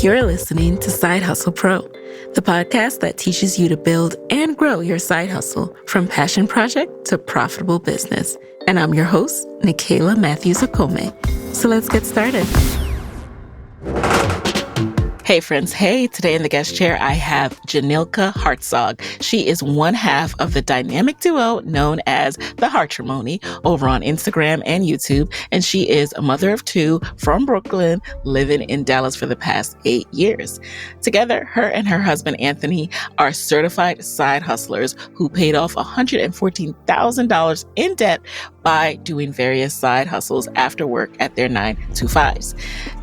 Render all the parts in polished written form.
You're listening to Side Hustle Pro, the podcast that teaches you to build and grow your side hustle from passion project to profitable business. And I'm your host, Nikayla Matthews-Okome. So let's get started. Hey friends, hey, today in the guest chair, I have Jhanilka Hartzog. She is one half of the dynamic duo known as the Hartrimony over on Instagram and YouTube. And she is a mother of two from Brooklyn, living in Dallas for the past 8 years. Together, her and her husband, Anthony, are certified side hustlers who paid off $114,000 in debt by doing various side hustles after work at their 9-to-5s.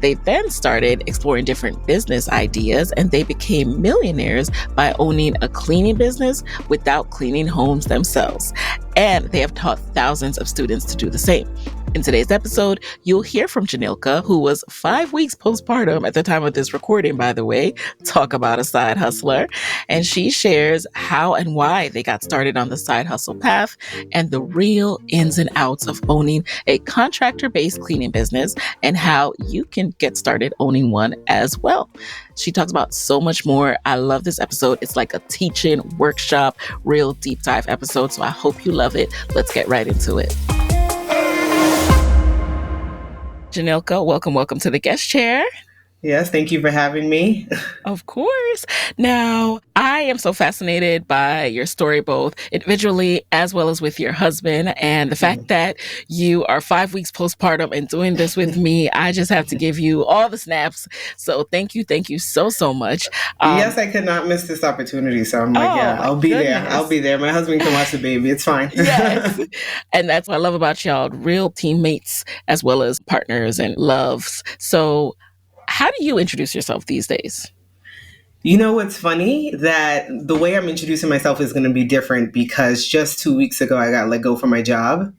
They then started exploring different business ideas, and they became millionaires by owning a cleaning business without cleaning homes themselves. And they have taught thousands of students to do the same. In today's episode, you'll hear from Jhanilka, who was 5 weeks postpartum at the time of this recording, by the way. Talk about a side hustler. And she shares how and why they got started on the side hustle path and the real ins and outs of owning a contractor-based cleaning business and how you can get started owning one as well. She talks about so much more. I love this episode. It's like a teaching workshop, real deep dive episode. So I hope you love it. Let's get right into it. Jhanilka, welcome to the guest chair. Yes, thank you for having me. Of course. Now, I am so fascinated by your story, both individually as well as with your husband. And the fact that you are 5 weeks postpartum and doing this with me, I just have to give you all the snaps. So thank you so much. Yes, I could not miss this opportunity. So I'm like, I'll be there. I'll be there. My husband can watch the baby. It's fine. Yes. And that's what I love about y'all, real teammates as well as partners and loves. So how do you introduce yourself these days? You know, what's funny that the way I'm introducing myself is going to be different because just 2 weeks ago, I got let go from my job.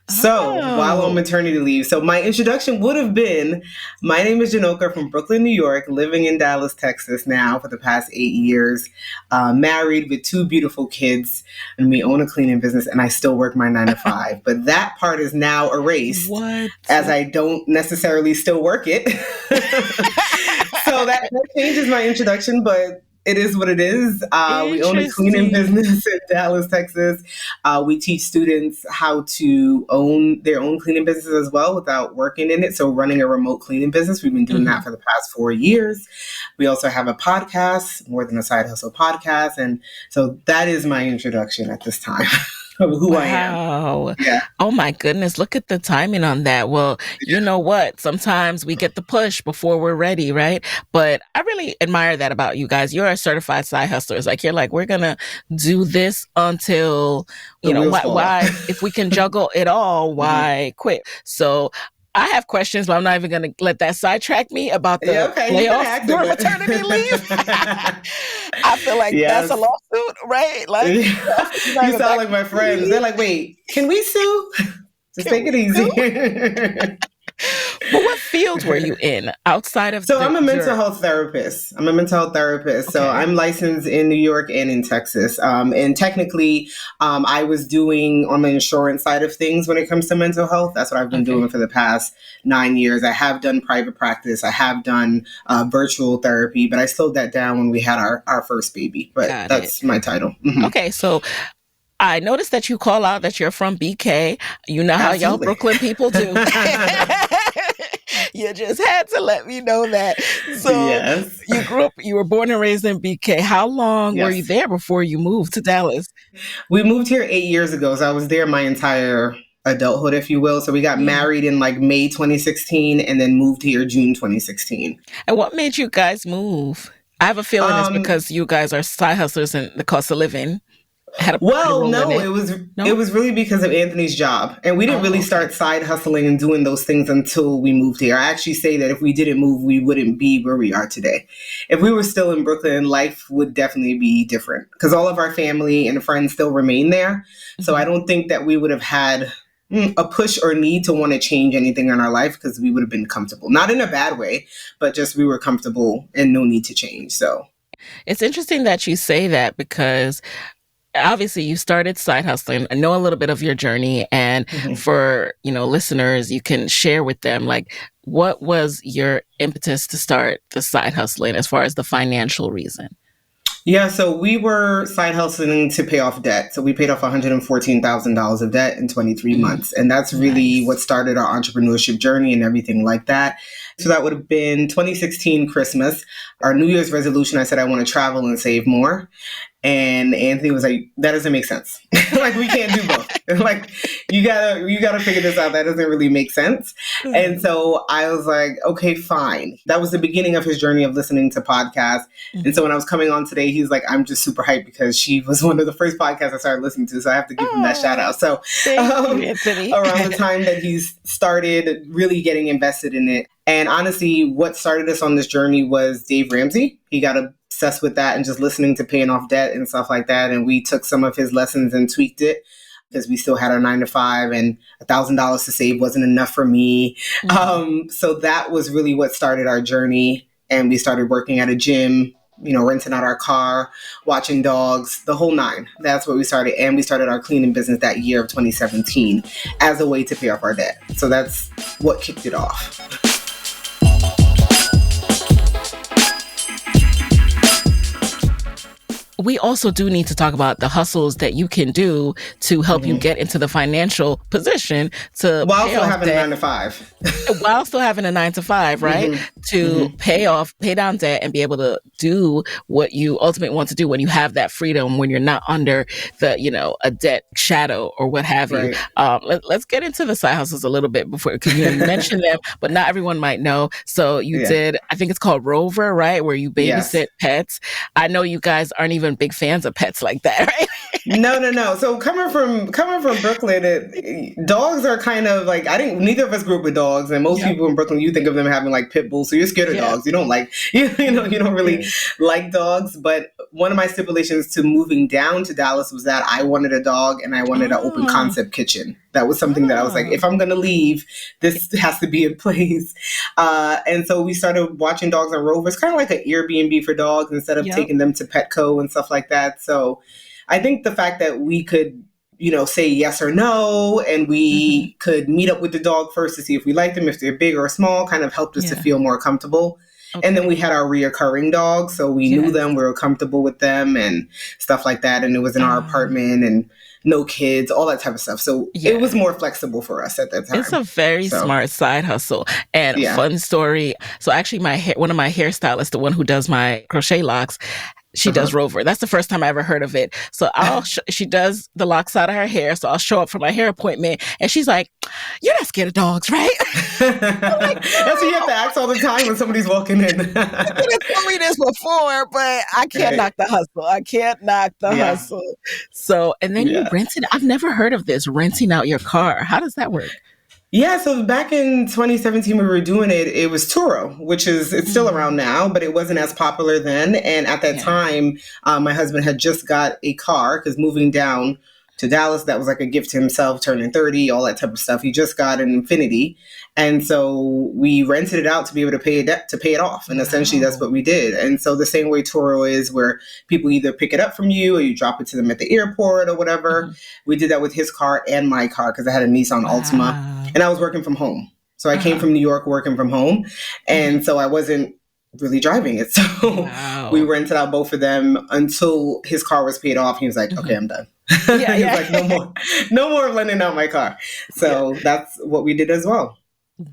So while on maternity leave, so my introduction would have been, my name is Jhanilka from Brooklyn, New York, living in Dallas, Texas now for the past 8 years, married with 2 beautiful kids, and we own a cleaning business, and I still work my 9-to-5. But that part is now erased as I don't necessarily still work it. So that changes my introduction, but it is what it is. We own a cleaning business in Dallas, Texas. We teach students how to own their own cleaning business as well without working in it. So running a remote cleaning business, we've been doing that for the past 4 years. We also have a podcast, More Than a Side Hustle podcast. And so that is my introduction at this time. Of who I am. Yeah. Oh my goodness. Look at the timing on that. Well, you know what? Sometimes we get the push before we're ready, right? But I really admire that about you guys. You're a certified side hustlers. Like, you're like, we're going to do this until, why, if we can juggle it all, why quit? So I have questions, but I'm not even going to let that sidetrack me about the layoffs during maternity leave. I feel like that's a lawsuit, right? Like, you sound like my friends. They're like, wait, can we sue? Just take it easy. But what fields were you in outside of? So I'm a mental health therapist. So I'm licensed in New York and in Texas. And technically, I was doing on the insurance side of things when it comes to mental health. That's what I've been doing for the past 9 years. I have done private practice. I have done virtual therapy, but I slowed that down when we had our first baby. But that's my title. Mm-hmm. Okay, so I noticed that you call out that you're from BK. You know how y'all Brooklyn people do. You just had to let me know that. So you were born and raised in BK. How long were you there before you moved to Dallas? We moved here 8 years ago. So I was there my entire adulthood, if you will. So we got married in like May 2016 and then moved here June 2016. And what made you guys move? I have a feeling it's because you guys are side hustlers and the cost of living. It was really because of Anthony's job. And we didn't really start side hustling and doing those things until we moved here. I actually say that if we didn't move, we wouldn't be where we are today. If we were still in Brooklyn, life would definitely be different because all of our family and friends still remain there. So I don't think that we would have had a push or need to want to change anything in our life because we would have been comfortable. Not in a bad way, but just we were comfortable and no need to change. So it's interesting that you say that because obviously you started side hustling. I know a little bit of your journey, and for, listeners, you can share with them, like, what was your impetus to start the side hustling as far as the financial reason? Yeah, so we were side hustling to pay off debt. So we paid off $114,000 of debt in 23 months. And that's really what started our entrepreneurship journey and everything like that. So that would have been 2016 Christmas. Our New Year's resolution, I said, I want to travel and save more. And Anthony was like, that doesn't make sense. Like, we can't do both. Like, you gotta figure this out. That doesn't really make sense. And so I was like, okay, fine. That was the beginning of his journey of listening to podcasts. And so when I was coming on today, he's like, I'm just super hyped because she was one of the first podcasts I started listening to. So I have to give him that shout out. So Thank you, Anthony. Around the time that he's started really getting invested in it. And honestly, what started us on this journey was Dave Ramsey. He got obsessed with that and just listening to paying off debt and stuff like that. And we took some of his lessons and tweaked it because we still had our 9-to-5 and $1,000 to save wasn't enough for me. So that was really what started our journey. And we started working at a gym, renting out our car, watching dogs, the whole nine. That's what we started. And we started our cleaning business that year of 2017 as a way to pay off our debt. So that's what kicked it off. We also do need to talk about the hustles that you can do to help you get into the financial position to while still having a 9-to-5. While still having a 9-to-5, right? To pay down debt and be able to do what you ultimately want to do when you have that freedom, when you're not under the, a debt shadow or what have you. Let's get into the side hustles a little bit before, because you mentioned them, but not everyone might know. So you did, I think it's called Rover, right? Where you babysit pets. I know you guys aren't even big fans of pets like that, right? No. So coming from Brooklyn, dogs are kind of like, neither of us grew up with dogs, and most people in Brooklyn, you think of them having like pit bulls, so you're scared of dogs. You don't like, you don't really like dogs. But one of my stipulations to moving down to Dallas was that I wanted a dog and I wanted an open concept kitchen. That was something that I was like, if I'm going to leave, this has to be in place. And so we started watching dogs on Rover. It's kind of like an Airbnb for dogs instead of taking them to Petco and stuff like that. So I think the fact that we could, say yes or no, and we could meet up with the dog first to see if we liked them, if they're big or small, kind of helped us to feel more comfortable. And then we had our reoccurring dogs, so we knew them, we were comfortable with them and stuff like that. And it was in our apartment and no kids, all that type of stuff. So it was more flexible for us at that time. It's a very smart side hustle. And fun story. So actually one of my hairstylists, the one who does my crochet locks, she does Rover. That's the first time I ever heard of it. So she does the locks out of her hair. So I'll show up for my hair appointment and she's like, "You're not scared of dogs, right?" I'm like, "No." That's what you have to ask all the time when somebody's walking in. You could have told me this before, but I can't knock the hustle. I can't knock the hustle. So, and then you rented. I've never heard of this, renting out your car. How does that work? Yeah, so back in 2017, we were doing it. It was Turo, it's still around now, but it wasn't as popular then. And at that time, my husband had just got a car because moving down to Dallas, that was like a gift to himself, turning 30, all that type of stuff. He just got an Infinity. And so we rented it out to be able to pay it off. And essentially that's what we did. And so the same way Turo is, where people either pick it up from you or you drop it to them at the airport or whatever. We did that with his car and my car because I had a Nissan Altima and I was working from home. So I came from New York working from home. And so I wasn't really driving it. So we rented out both of them until his car was paid off. He was like, "Okay, I'm done." He was like, no more lending out my car. So that's what we did as well.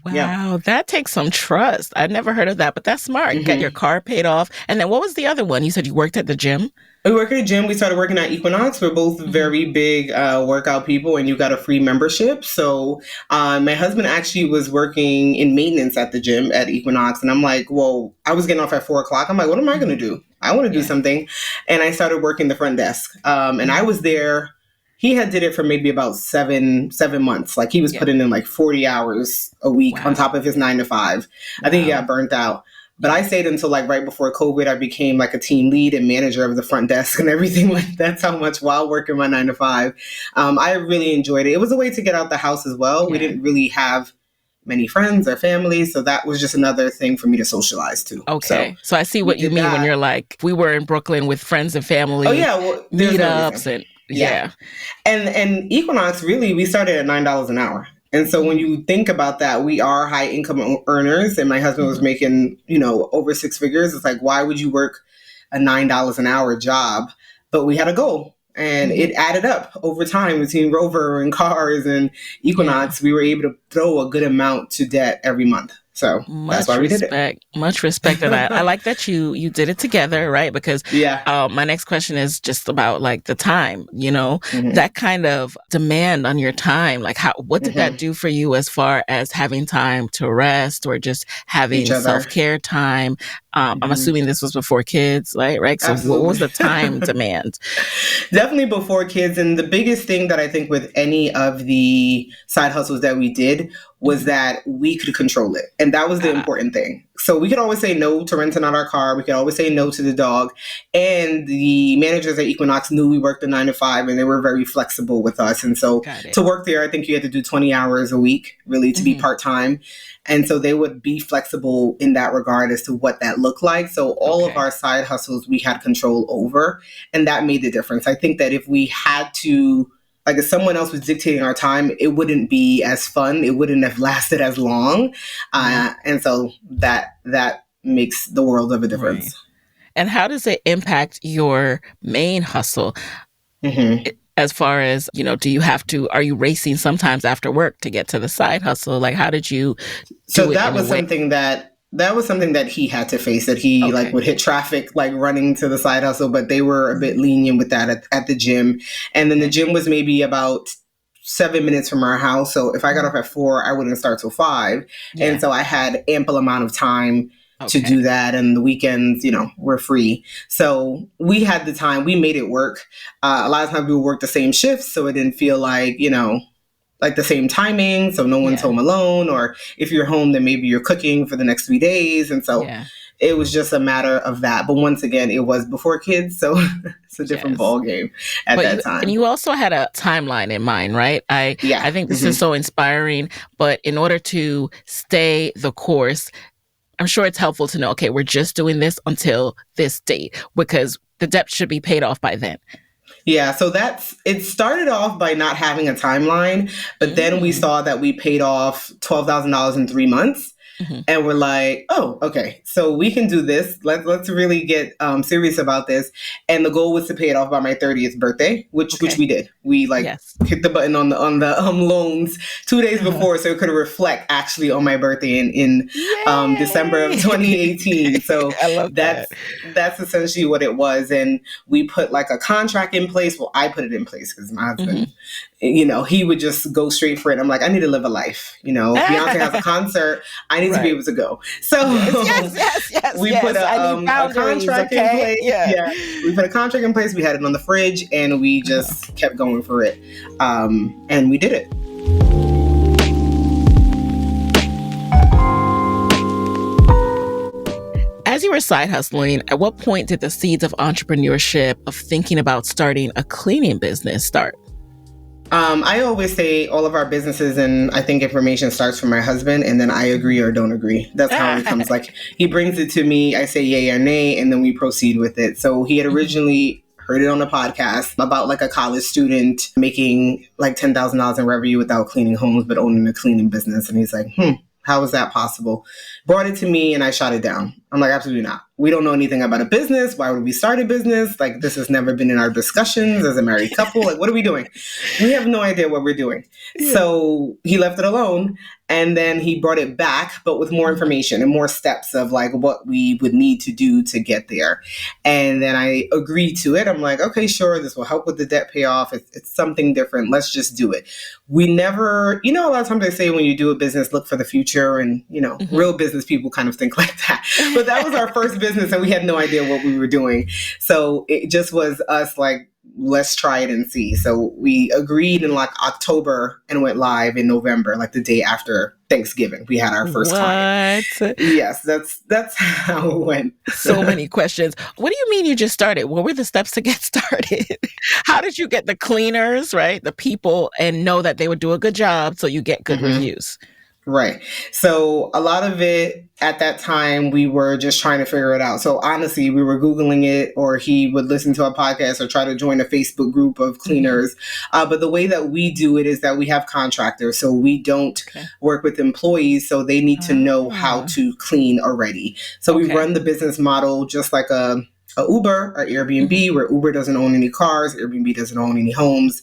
Wow, that takes some trust. I'd never heard of that, but that's smart. You got your car paid off. And then what was the other one? You said you worked at the gym? We work at a gym. We started working at Equinox. We're both very big workout people, and you got a free membership. So my husband actually was working in maintenance at the gym at Equinox. And I'm like, well, I was getting off at 4:00. I'm like, what am I going to do? I want to do something. And I started working the front desk. And I was there. He had did it for maybe about seven months. Like he was putting in like 40 hours a week on top of his 9-to-5. I think he got burnt out. But I stayed until like right before COVID. I became like a team lead and manager of the front desk and everything. Like that's how much while working my 9-to-5. I really enjoyed it. It was a way to get out the house as well. We didn't really have many friends or family. So that was just another thing for me to socialize too. Okay. So I see what you mean when you're like, we were in Brooklyn with friends and family. Oh yeah. Well, meetups and Yeah. Yeah. And Equinox, really, we started at $9 an hour. And so when you think about that, we are high income earners, and my husband was making, over six figures. It's like, why would you work a $9 an hour job? But we had a goal, and it added up over time between Rover and cars and Equinox. We were able to throw a good amount to debt every month. So that's why we did it. Much respect. And I like that you did it together, right? Because my next question is just about like the time, that kind of demand on your time. Like what did that do for you as far as having time to rest or just having self-care time? I'm assuming this was before kids, right? So Absolutely. What was the time demand? Definitely before kids. And the biggest thing that I think with any of the side hustles that we did was that we could control it. And that was the important thing. So we could always say no to renting out our car. We could always say no to the dog. And the managers at Equinox knew we worked a 9 to 5, and they were very flexible with us. And so to work there, I think you had to do 20 hours a week, really, to be part-time. And so they would be flexible in that regard as to what that looked like. So all of our side hustles, we had control over, and that made the difference. I think that if we had to, like if someone else was dictating our time, it wouldn't be as fun. It wouldn't have lasted as long. And so that makes the world of a difference. Right. And how does it impact your main hustle? As far as, are you racing sometimes after work to get to the side hustle? Like, how did you do So it? that was something that he had to face, that he would hit traffic, like running to the side hustle, but they were a bit lenient with that at the gym. And then the gym was maybe about 7 minutes from our house. So if I got off at 4, I wouldn't start till 5. And so I had ample amount of time to do that. And the weekends, were free. So we had the time, we made it work. A lot of times we would work the same shifts, so it didn't feel like, like the same timing. So no one's home alone, or if you're home, then maybe you're cooking for the next 3 days. And so it was just a matter of that. But once again, it was before kids. So it's a different ball game at that time. And you also had a timeline in mind, right? I think this is so inspiring. But in order to stay the course, I'm sure it's helpful to know, okay, we're just doing this until this date because the debt should be paid off by then. Yeah, so it started off by not having a timeline, but then we saw that we paid off $12,000 in 3 months. And we're like, oh, okay, so we can do this. Let's really get serious about this. And the goal was to pay it off by my 30th birthday, which we did. We hit the button on the loans 2 days before, so it could reflect actually on my birthday in December of 2018. So I love that's essentially what it was. And we put like a contract in place. Well, I put it in place because my husband, he would just go straight for it. I'm like, I need to live a life. Beyonce has a concert. I need to be able to go. So we put a contract in place. We put a contract in place. We had it on the fridge, and we just kept going for it. And we did it. As you were side hustling, at what point did the seeds of entrepreneurship, of thinking about starting a cleaning business, start? I always say all of our businesses, and I think information starts from my husband, and then I agree or don't agree. That's how it comes. Like, he brings it to me, I say yay or nay, and then we proceed with it. So he had originally heard it on a podcast about like a college student making like $10,000 in revenue without cleaning homes, but owning a cleaning business. And he's like, how is that possible? Brought it to me, and I shot it down. I'm like, absolutely not. We don't know anything about a business. Why would we start a business? Like, this has never been in our discussions as a married couple. Like, what are we doing? We have no idea what we're doing. So he left it alone. And then he brought it back, but with more information and more steps of like what we would need to do to get there. And then I agreed to it. I'm like, okay, sure. This will help with the debt payoff. It's something different. Let's just do it. We never, a lot of times they say when you do a business, look for the future. And, real business people kind of think like that. But that was our first business, and we had no idea what we were doing. So it just was us like, let's try it and see. So we agreed in like October and went live in November, like the day after Thanksgiving. We had our first client. Yes, that's how it went. So many questions. What do you mean you just started? What were the steps to get started? How did you get the cleaners, right? The people, and know that they would do a good job so you get good reviews? Right. So a lot of it at that time, we were just trying to figure it out. So honestly, we were Googling it, or he would listen to a podcast or try to join a Facebook group of cleaners. But the way that we do it is that we have contractors. So we don't work with employees. So they need to know how to clean already. So we run the business model just like a Uber or Airbnb, where Uber doesn't own any cars, Airbnb doesn't own any homes,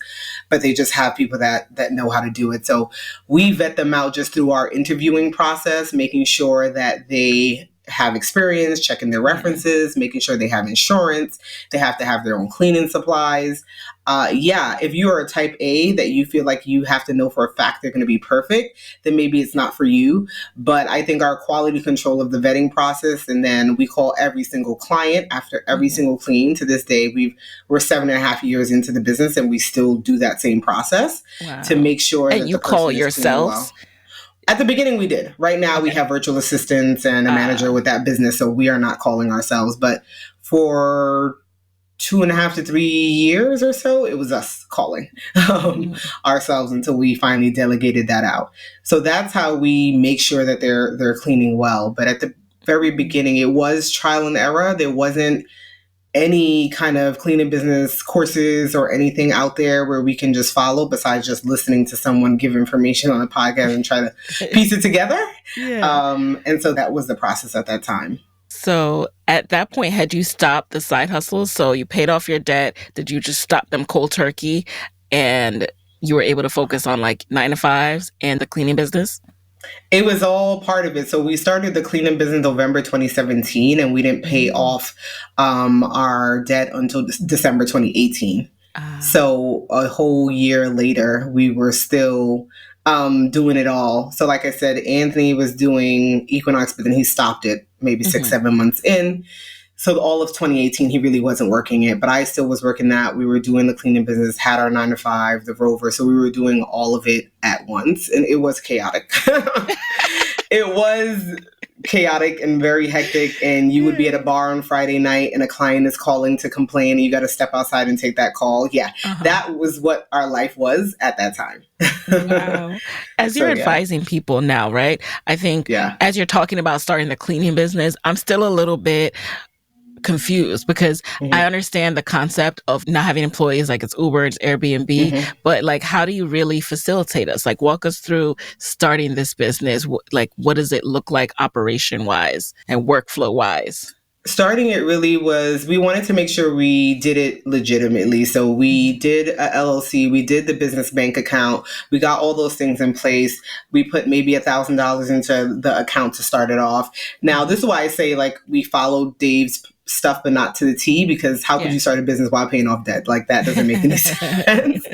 but they just have people that know how to do it. So we vet them out just through our interviewing process, making sure that they have experience, checking their references, making sure they have insurance, they have to have their own cleaning supplies. If you are a type A that you feel like you have to know for a fact they're going to be perfect, then maybe it's not for you. But I think our quality control of the vetting process, and then we call every single client after every single clean. To this day, we're 7.5 years into the business, and we still do that same process to make sure and that you the person call is yourselves. well. At the beginning, we did. Right now, we have virtual assistants and a manager with that business, so we are not calling ourselves. But for 2.5 to 3 years or so, it was us calling ourselves until we finally delegated that out. So that's how we make sure that they're cleaning well. But at the very beginning, it was trial and error. There wasn't any kind of cleaning business courses or anything out there where we can just follow besides just listening to someone give information on a podcast and try to piece it together. And so that was the process at that time. So at that point, had you stopped the side hustles? So you paid off your debt. Did you just stop them cold turkey and you were able to focus on like 9-to-5s and the cleaning business? It was all part of it. So we started the cleaning business November 2017, and we didn't pay off our debt until December 2018. So a whole year later, we were still doing it all. So like I said, Anthony was doing Equinox, but then he stopped it maybe 6-7 months in. So all of 2018, he really wasn't working it, but I still was working that. We were doing the cleaning business, had our 9-to-5, the Rover. So we were doing all of it at once, and it was chaotic. It was chaotic and very hectic. And you would be at a bar on Friday night and a client is calling to complain and you got to step outside and take that call. Yeah, that was what our life was at that time. Wow. As you're advising people now, right? I think as you're talking about starting the cleaning business, I'm still a little bit confused because I understand the concept of not having employees, like it's Uber, it's Airbnb, but like, how do you really facilitate us? Like, walk us through starting this business. Like, what does it look like operation wise and workflow wise? Starting it really was, we wanted to make sure we did it legitimately. So we did a LLC, we did the business bank account, we got all those things in place. We put maybe $1,000 into the account to start it off. Now, this is why I say like we followed Dave's stuff, but not to the T, because how could you start a business while paying off debt? Like that doesn't make any sense.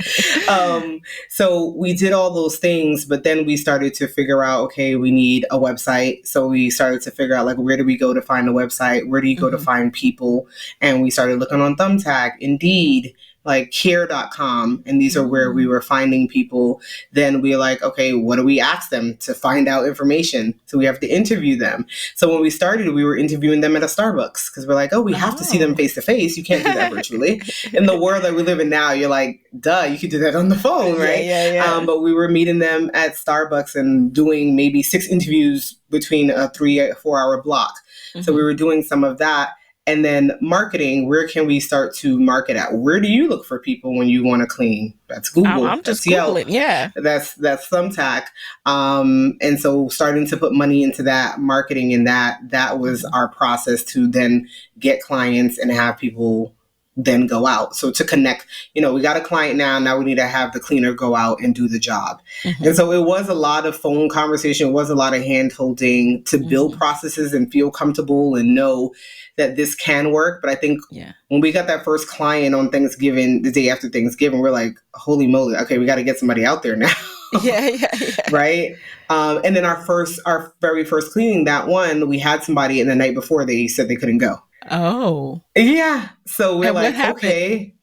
So we did all those things, but then we started to figure out, okay, we need a website. So we started to figure out like, where do we go to find a website? Where do you go to find people? And we started looking on Thumbtack, Indeed, like care.com. And these are where we were finding people. Then we were like, okay, what do we ask them to find out information? So we have to interview them. So when we started, we were interviewing them at a Starbucks because we're like, oh, we have to see them face to face. You can't do that virtually. In the world that we live in now, you're like, duh, you could do that on the phone, right? But we were meeting them at Starbucks and doing maybe 6 interviews between a 3-4 hour block. So we were doing some of that. And then marketing, where can we start to market at? Where do you look for people when you want to clean? That's Google. I'm just Googling, That's Thumbtack. And so starting to put money into that, marketing in that was our process to then get clients and have people then go out. So to connect, we got a client now we need to have the cleaner go out and do the job. And so it was a lot of phone conversation, it was a lot of hand holding to build processes and feel comfortable and know that this can work. But I think when we got that first client on Thanksgiving, the day after Thanksgiving, we're like, holy moly, okay, we got to get somebody out there now. Right. And then our very first cleaning, that one, we had somebody, and the night before they said they couldn't go. Oh. Yeah. So we're like, okay.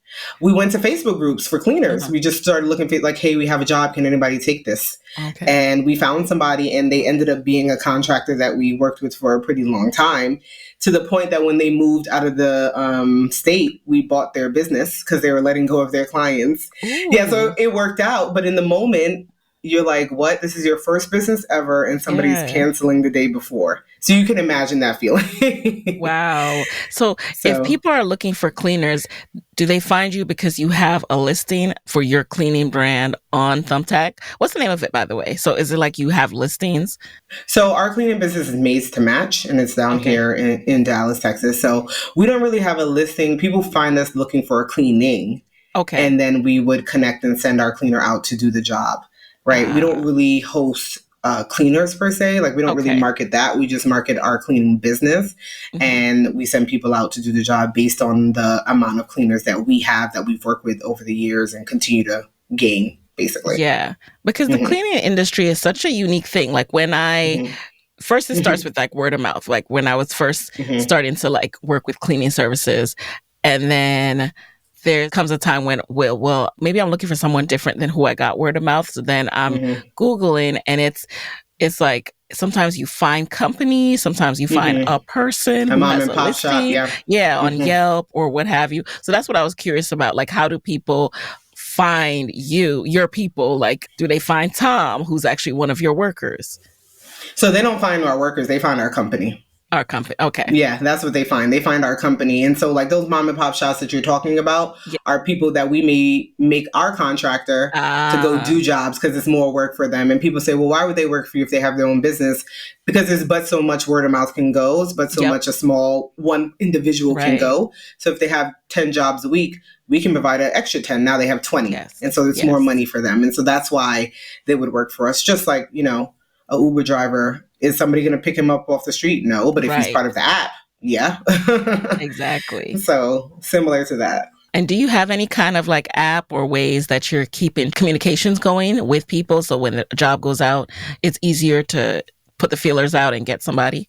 We went to Facebook groups for cleaners. We just started looking for like, hey, we have a job. Can anybody take this? And we found somebody, and they ended up being a contractor that we worked with for a pretty long time, to the point that when they moved out of the state, we bought their business because they were letting go of their clients. So it worked out. But in the moment, you're like, what? This is your first business ever, and somebody's canceling the day before. So you can imagine that feeling. Wow. So if people are looking for cleaners, do they find you because you have a listing for your cleaning brand on Thumbtack? What's the name of it, by the way? So is it like you have listings? So our cleaning business is Maids to Match, and it's down here in Dallas, Texas. So we don't really have a listing. People find us looking for a cleaning. Okay. And then we would connect and send our cleaner out to do the job, right? We don't really host cleaners per se. Like, we don't really market that. We just market our cleaning business, and we send people out to do the job based on the amount of cleaners that we have, that we've worked with over the years and continue to gain, basically. Yeah, because the cleaning industry is such a unique thing. Like, when first it starts with like word of mouth. Like, when I was first starting to like work with cleaning services, and then there comes a time when, well, maybe I'm looking for someone different than who I got word of mouth. So then I'm Googling, and it's like, sometimes you find companies, sometimes you find a person who has a listing, on Yelp or what have you. So that's what I was curious about. Like, how do people find your people? Like, do they find Tom, who's actually one of your workers? So they don't find our workers, they find our company. Our company. Okay. Yeah, that's what they find. They find our company. And so like those mom and pop shops that you're talking about are people that we may make our contractor to go do jobs because it's more work for them. And people say, well, why would they work for you if they have their own business? Because there's but so much word of mouth can go, but so much a small one individual can go. So if they have 10 jobs a week, we can provide an extra 10. Now they have 20. Yes. And so it's more money for them. And so that's why they would work for us. Just like, you know, a Uber driver. Is somebody going to pick him up off the street? No. But if he's part of the app, yeah. Exactly. So similar to that. And do you have any kind of like app or ways that you're keeping communications going with people? So when the job goes out, it's easier to put the feelers out and get somebody?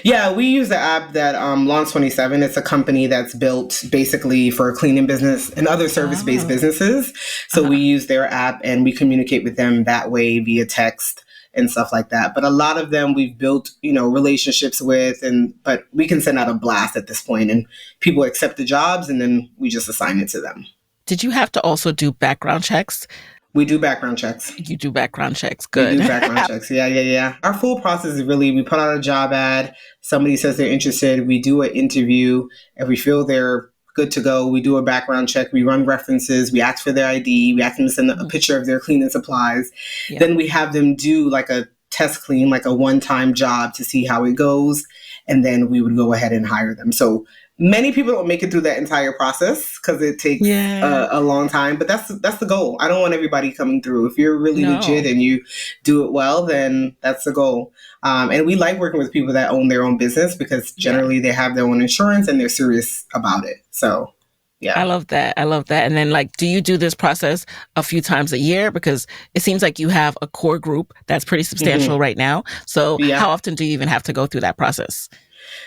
Yeah, we use the app that Launch 27. It's a company that's built basically for cleaning business and other service-based businesses. So we use their app and we communicate with them that way via text and stuff like that. But a lot of them we've built, you know, relationships with, but we can send out a blast at this point and people accept the jobs and then we just assign it to them. Did you have to also do background checks? We do background checks. You do background checks. Good. We do background checks. Yeah. Our full process is really, we put out a job ad. Somebody says they're interested. We do an interview. If we feel they're good to go, we do a background check. We run references. We ask for their ID. We ask them to send a picture of their cleaning supplies. Yeah. Then we have them do like a test clean, like a one-time job to see how it goes. And then we would go ahead and hire them. So many people don't make it through that entire process because it takes a long time. But that's the goal. I don't want everybody coming through. If you're really legit and you do it well, then that's the goal. And we like working with people that own their own business because generally they have their own insurance and they're serious about it. So, yeah. I love that. And then like, do you do this process a few times a year? Because it seems like you have a core group that's pretty substantial right now. So how often do you even have to go through that process?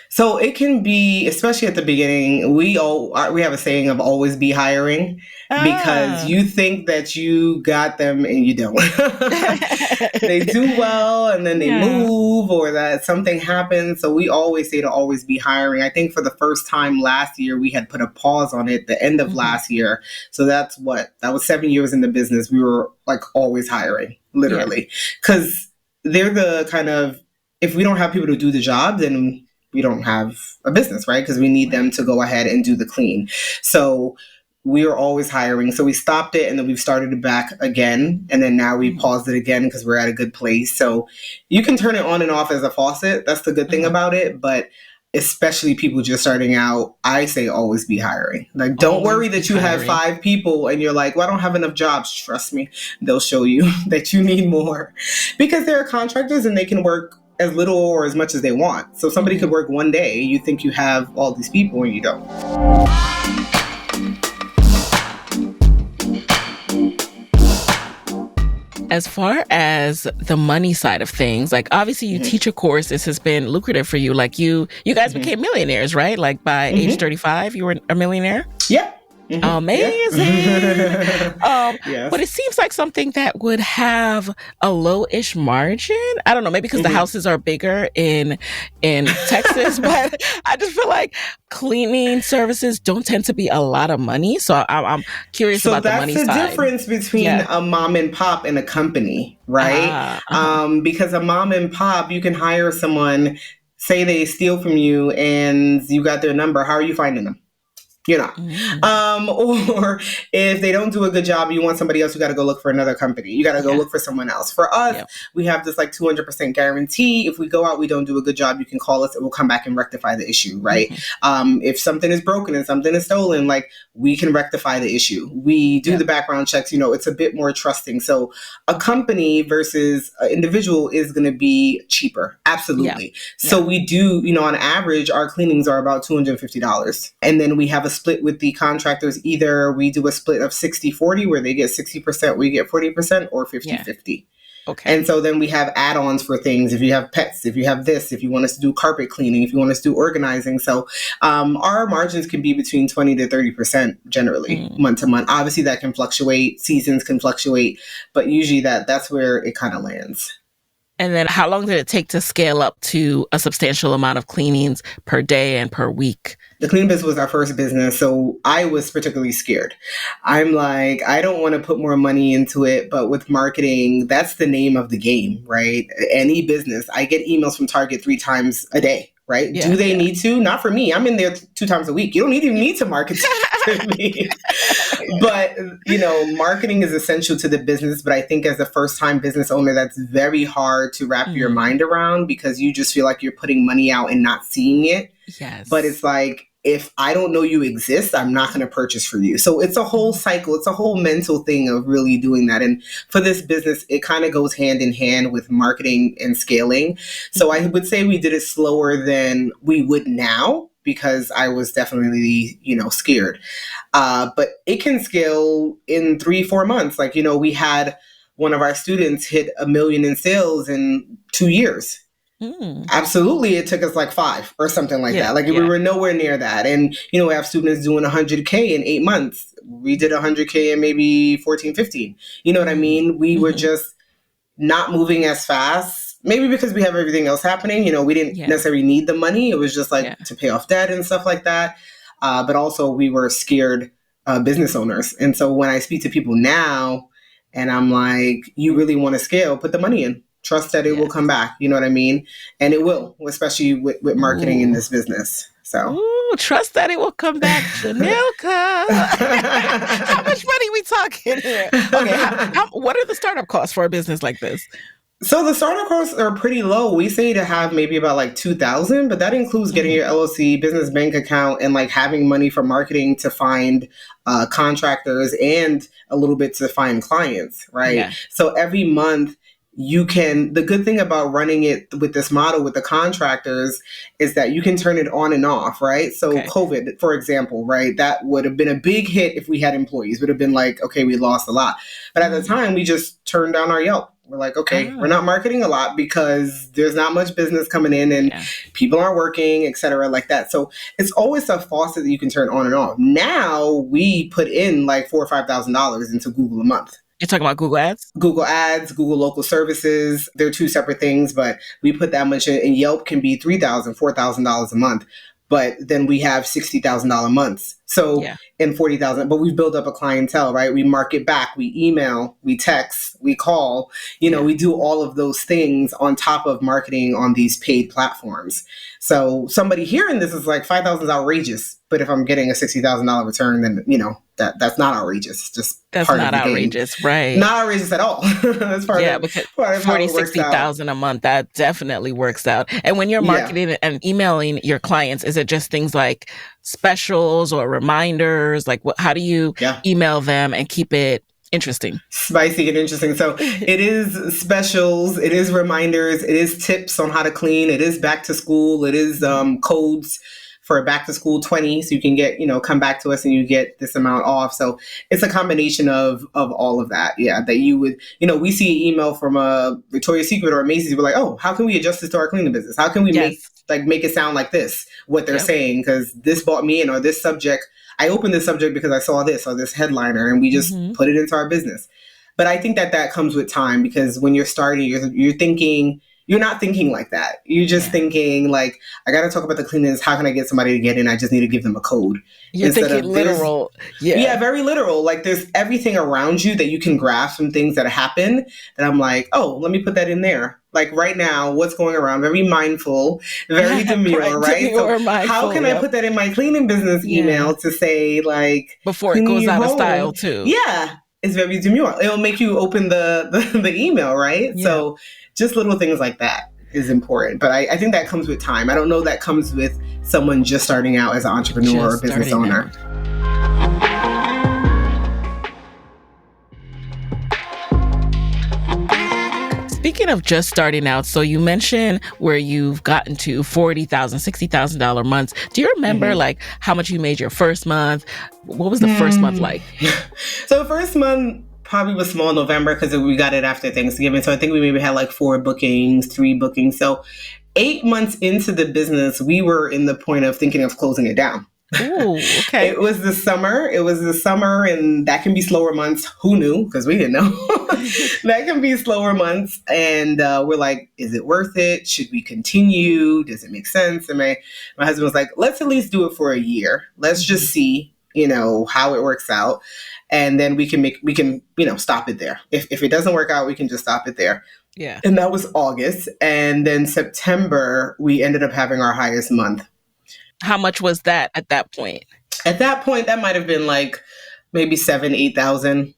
So it can be, especially at the beginning, we have a saying of always be hiring because you think that you got them and you don't. They do well and then they move or that something happens. So we always say to always be hiring. I think for the first time last year, we had put a pause on it the end of last year. So that was 7 years in the business. We were like always hiring, literally, because they're the kind of, if we don't have people to do the job, then we don't have a business, right? Because we need them to go ahead and do the clean. So we are always hiring. So we stopped it and then we've started it back again. And then now we paused it again because we're at a good place. So you can turn it on and off as a faucet. That's the good thing about it. But especially people just starting out, I say always be hiring. Like, don't worry that you have 5 people and you're like, well, I don't have enough jobs. Trust me, they'll show you that you need more because there are contractors and they can work as little or as much as they want. So somebody could work one day. You think you have all these people and you don't. As far as the money side of things, like obviously you teach a course. This has been lucrative for you. Like you guys became millionaires, right? Like by age 35, you were a millionaire? Yeah. Amazing. But Yes. it seems like something that would have a low-ish margin. I don't know, maybe because the Mhm. houses are bigger in Texas, but I just feel like cleaning services don't tend to be a lot of money. So I'm curious So about the that's money the side. difference between Yeah. a mom and pop and a company, right? Uh-huh. Because a mom and pop, you can hire someone, say they steal from you and you got their number. How are you finding them? You know. Mm. Or if they don't do a good job, you want somebody else, you got to go look for another company. You got to go Yeah. look for someone else. For us, Yeah. we have this like 200% guarantee. If we go out, we don't do a good job, you can call us and we'll come back and rectify the issue, right? Mhm. If something is broken and something is stolen, like we can rectify the issue. We do Yeah. the background checks, it's a bit more trusting. So a company versus an individual is going to be cheaper. Yeah. Absolutely. So Yeah. we do, on average, our cleanings are about $250. And then we have a split with the contractors. Either we do a split of 60-40 where they get 60%, we get 40%, or 50-50. Okay. And so then we have add-ons for things. If you have pets, if you have this, if you want us to do carpet cleaning, if you want us to do organizing. So our margins can be between 20 to 30% generally month to month. Obviously that can fluctuate. Seasons can fluctuate, but usually that's where it kind of lands. And then how long did it take to scale up to a substantial amount of cleanings per day and per week? The cleaning business was our first business, so I was particularly scared. I'm like, I don't want to put more money into it, but with marketing, that's the name of the game, right? Any business. I get emails from Target 3 times a day, right? Yeah, Do they need to? Not for me. I'm in there 2 times a week. You don't even need to market to me. But, marketing is essential to the business. But I think as a first-time business owner, that's very hard to wrap your mind around because you just feel like you're putting money out and not seeing it. Yes. But it's like, if I don't know you exist, I'm not going to purchase for you. So it's a whole cycle. It's a whole mental thing of really doing that. And for this business, it kind of goes hand in hand with marketing and scaling. So I would say we did it slower than we would now because I was definitely, scared. But it can scale in 3-4 months. Like, we had one of our students hit $1 million in sales in 2 years. Absolutely. It took us like 5 or something like that. Like we were nowhere near that. And, we have students doing 100K in 8 months. We did 100K in maybe 14, 15. You know what I mean? We were just not moving as fast. Maybe because we have everything else happening. We didn't necessarily need the money. It was just like to pay off debt and stuff like that. But also we were scared business owners. And so when I speak to people now and I'm like, you really want to scale, put the money in. Trust that it will come back. You know what I mean? And it will, especially with marketing in this business. So, trust that it will come back, Jhanilka. How much money we talking here? Okay, what are the startup costs for a business like this? So the startup costs are pretty low. We say to have maybe about like $2,000, but that includes getting your LLC, business bank account, and like having money for marketing to find contractors and a little bit to find clients, right? Yeah. So every month, the good thing about running it with this model with the contractors is that you can turn it on and off, right? So COVID, for example, right? That would have been a big hit if we had employees. Would have been like, okay, we lost a lot. But at the time, we just turned down our Yelp. We're like, okay, we're not marketing a lot because there's not much business coming in and people aren't working, et cetera, like that. So it's always a faucet that you can turn on and off. Now we put in like $4,000 or $5,000 into Google a month. You're talking about Google Ads? Google Ads, Google Local Services. They're 2 separate things, but we put that much in. And Yelp can be $3,000, $4,000 a month. But then we have $60,000 months. So in 40,000, but we've built up a clientele, right? We market back, we email, we text, we call, we do all of those things on top of marketing on these paid platforms. So somebody hearing this is like 5,000 is outrageous. But if I'm getting a $60,000 return, then, that's not outrageous. It's just that's part not of the outrageous, game. Right? Not outrageous at all. That's part of because part of 40, 60,000 a month, that definitely works out. And when you're marketing and emailing your clients, is it just things like specials or reminders? Like how do you email them and keep it interesting? Spicy and interesting. So it is specials, it is reminders, it is tips on how to clean, it is back to school, it is codes for back to school 20. So you can get, come back to us and you get this amount off. So it's a combination of all of that. Yeah. That you would, we see an email from a Victoria's Secret or a Macy's. We're like, oh, how can we adjust this to our cleaning business? How can we make like make it sound like this, what they're saying, because this bought me in, or this subject, I opened this subject because I saw this or this headliner, and we just put it into our business. But I think that comes with time, because when you're starting, you're thinking, you're not thinking like that. You're just thinking like, I got to talk about the cleanliness. How can I get somebody to get in? I just need to give them a code. You're thinking literal. Yeah, very literal. Like there's everything around you that you can grasp from things that happen. And I'm like, oh, let me put that in there. Like right now, what's going around? Very mindful, very demure, right? So mindful, how can I put that in my cleaning business email to say like, before it goes out of style too? Yeah, it's very demure. It'll make you open the email, right? Yeah. So just little things like that is important. But I think that comes with time. I don't know that comes with someone just starting out as an entrepreneur or business owner. Speaking of just starting out, so you mentioned where you've gotten to $40,000, $60,000 months. Do you remember like how much you made your first month? What was the first month like? So the first month probably was small, November, because we got it after Thanksgiving. So I think we maybe had like 3 bookings. So 8 months into the business, we were in the point of thinking of closing it down. Ooh, okay. It was the summer, and that can be slower months. Who knew? Because we didn't know. That can be slower months. And we're like, is it worth it? Should we continue? Does it make sense? And my husband was like, let's at least do it for a year. Let's just see, how it works out. And then we can stop it there. If it doesn't work out, we can just stop it there. Yeah. And that was August. And then September, we ended up having our highest month. How much was that at that point? At that point, that might have been like maybe 7,000, 8,000.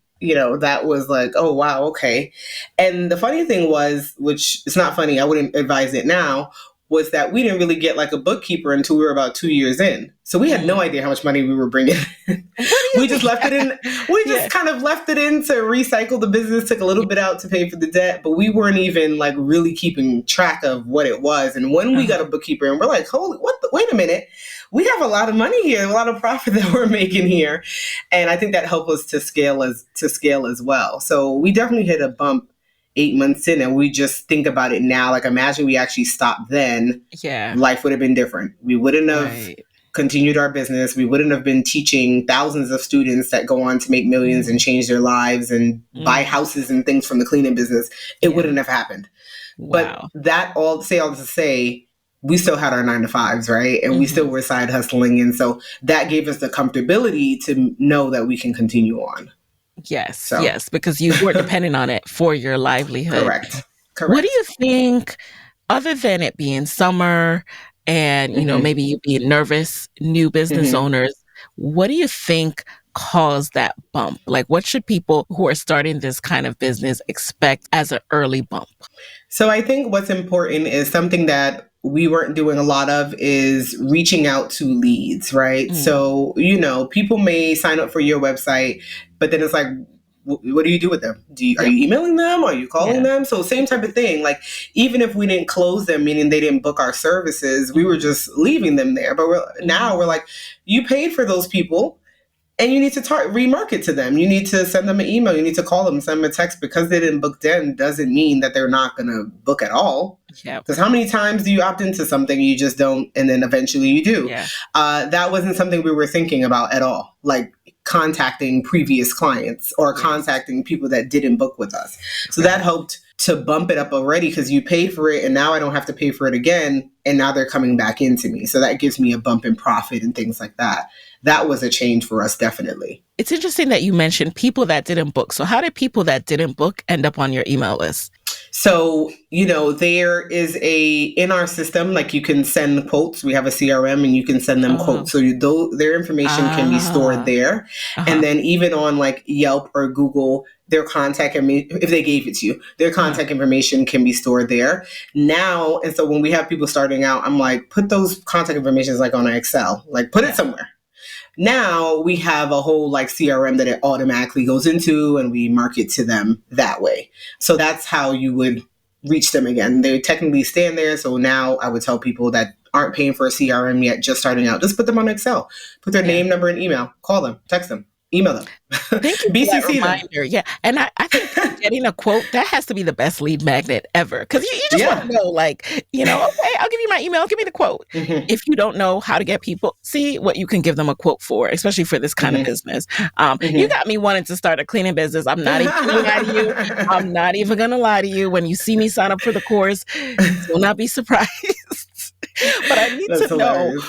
That was like, oh, wow. Okay. And the funny thing was, which it's not funny, I wouldn't advise it now, was that we didn't really get like a bookkeeper until we were about 2 years in. So we had no idea how much money we were bringing in. We just left it in. We just kind of left it in to recycle the business, took a little bit out to pay for the debt, but we weren't even like really keeping track of what it was. And when we got a bookkeeper and we're like, wait a minute, we have a lot of money here, a lot of profit that we're making here. And I think that helped us to scale as well. So we definitely hit a bump 8 months in, and we just think about it now. Like imagine we actually stopped then. Yeah. Life would have been different. We wouldn't have continued our business. We wouldn't have been teaching thousands of students that go on to make millions and change their lives and buy houses and things from the cleaning business. It wouldn't have happened. Wow. But that all to say, we still had our 9-to-5s, right? And we still were side hustling. And so that gave us the comfortability to know that we can continue on. Yes, yes, because you were dependent on it for your livelihood. Correct. What do you think, other than it being summer and, maybe you being nervous, new business owners, what do you think caused that bump? Like, what should people who are starting this kind of business expect as an early bump? So I think what's important is something that we weren't doing a lot of is reaching out to leads, right? So, people may sign up for your website, but then it's like, what do you do with them? Are you emailing them? Are you calling them? So same type of thing. Like, even if we didn't close them, meaning they didn't book our services, we were just leaving them there. But now we're like, you paid for those people. And you need to remarket to them. You need to send them an email. You need to call them, send them a text. Because they didn't book then doesn't mean that they're not going to book at all. Yeah. Because how many times do you opt into something you just don't, and then eventually you do? Yeah. That wasn't something we were thinking about at all. Like contacting previous clients or contacting people that didn't book with us. So that helped to bump it up already, because you paid for it and now I don't have to pay for it again. And now they're coming back into me. So that gives me a bump in profit and things like that. That was a change for us, definitely. It's interesting that you mentioned people that didn't book. So how did people that didn't book end up on your email list? So, there is in our system, like you can send quotes. We have a CRM and you can send them quotes. So their information can be stored there. And then even on like Yelp or Google, their contact, if they gave it to you, their contact information can be stored there now. And so when we have people starting out, I'm like, put those contact information like on an Excel, like put it somewhere. Now we have a whole like CRM that it automatically goes into, and we market to them that way. So that's how you would reach them again. They technically stand there. So now I would tell people that aren't paying for a CRM yet, just starting out, just put them on Excel, put their name, number, and email, call them, text them. email them. Thank you for that BCC them. reminder. Yeah. And I think getting a quote, that has to be the best lead magnet ever. Because you just want to know, like, okay, I'll give you my email, give me the quote. Mm-hmm. If you don't know how to get people, see what you can give them a quote for, especially for this kind of business. You got me wanting to start a cleaning business. I'm not even going to lie to you. I'm not even going to lie to you. When you see me sign up for the course, you will not be surprised. But I need to know.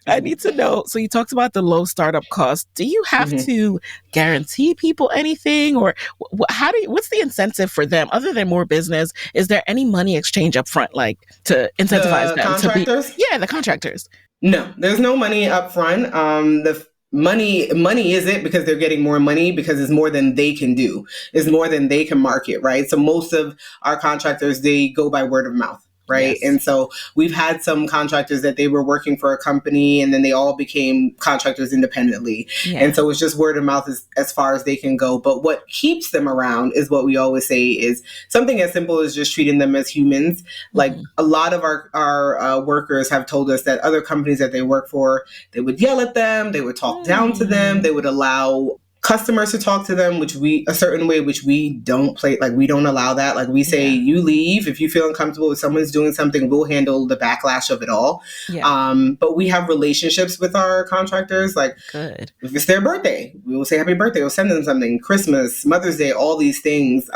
I need to know. So you talked about the low startup cost. Do you have to guarantee people anything, or what's the incentive for them other than more business? Is there any money exchange up front, like to incentivize them contractors? to be? The contractors. No, there's no money up front. The money is it because they're getting more money because it's more than they can do. It's more than they can market, right? So most of our contractors, they go by word of mouth. Right. Yes. And so we've had some contractors that they were working for a company and then they all became contractors independently. Yeah. And so it's just word of mouth as far as they can go. But what keeps them around is what we always say is something as simple as just treating them as humans. Like a lot of our workers have told us that other companies that they work for, they would yell at them, they would talk down to them, they would allow customers to talk to them, which we don't play, like we don't allow that. Like we say, you leave. If you feel uncomfortable with someone's doing something, we'll handle the backlash of it all. Yeah. But we have relationships with our contractors. Like if it's their birthday, we will say happy birthday. We'll send them something, Christmas, Mother's Day, all these things.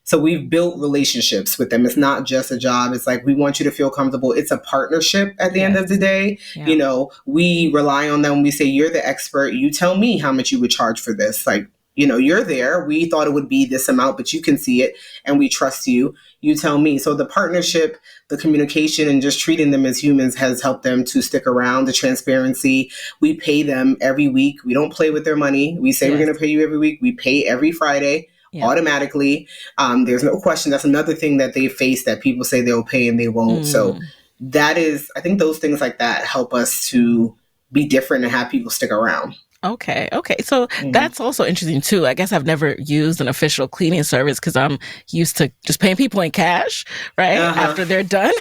So we've built relationships with them. It's not just a job. It's like, we want you to feel comfortable. It's a partnership at the end of the day. Yeah. We rely on them. We say, you're the expert. You tell me how much you would charge for this. Like, you're there. We thought it would be this amount, but you can see it and we trust you. You tell me. So the partnership, the communication, and just treating them as humans has helped them to stick around. The transparency, we pay them every week. We don't play with their money. We say we're going to pay you every week. We pay every Friday. Yeah. Automatically. There's no question. That's another thing that they face, that people say they'll pay and they won't. So that is, I think those things like that help us to be different and have people stick around. Okay. So that's also interesting too. I guess I've never used an official cleaning service because I'm used to just paying people in cash, right? After they're done.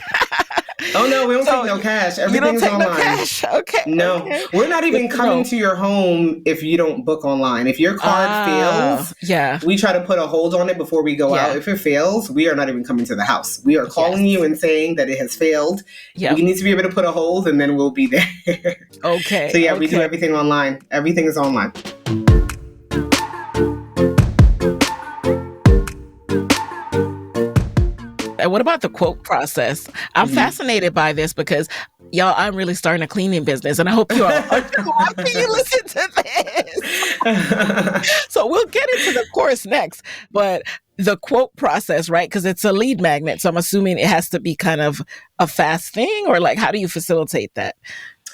Oh no, we don't take no cash. Everything's online. No cash. Okay. No, we're not even coming to your home if you don't book online. If your card fails, we try to put a hold on it before we go out. If it fails, we are not even coming to the house. We are calling you and saying that it has failed. Yep. We need to be able to put a hold, and then we'll be there. Okay. So we do everything online. Everything is online. And what about the quote process? I'm fascinated by this because, y'all, I'm really starting a cleaning business, and I hope you all are watching you listen to this. So we'll get into the course next, but the quote process, right? Because it's a lead magnet, so I'm assuming it has to be kind of a fast thing, or like, how do you facilitate that?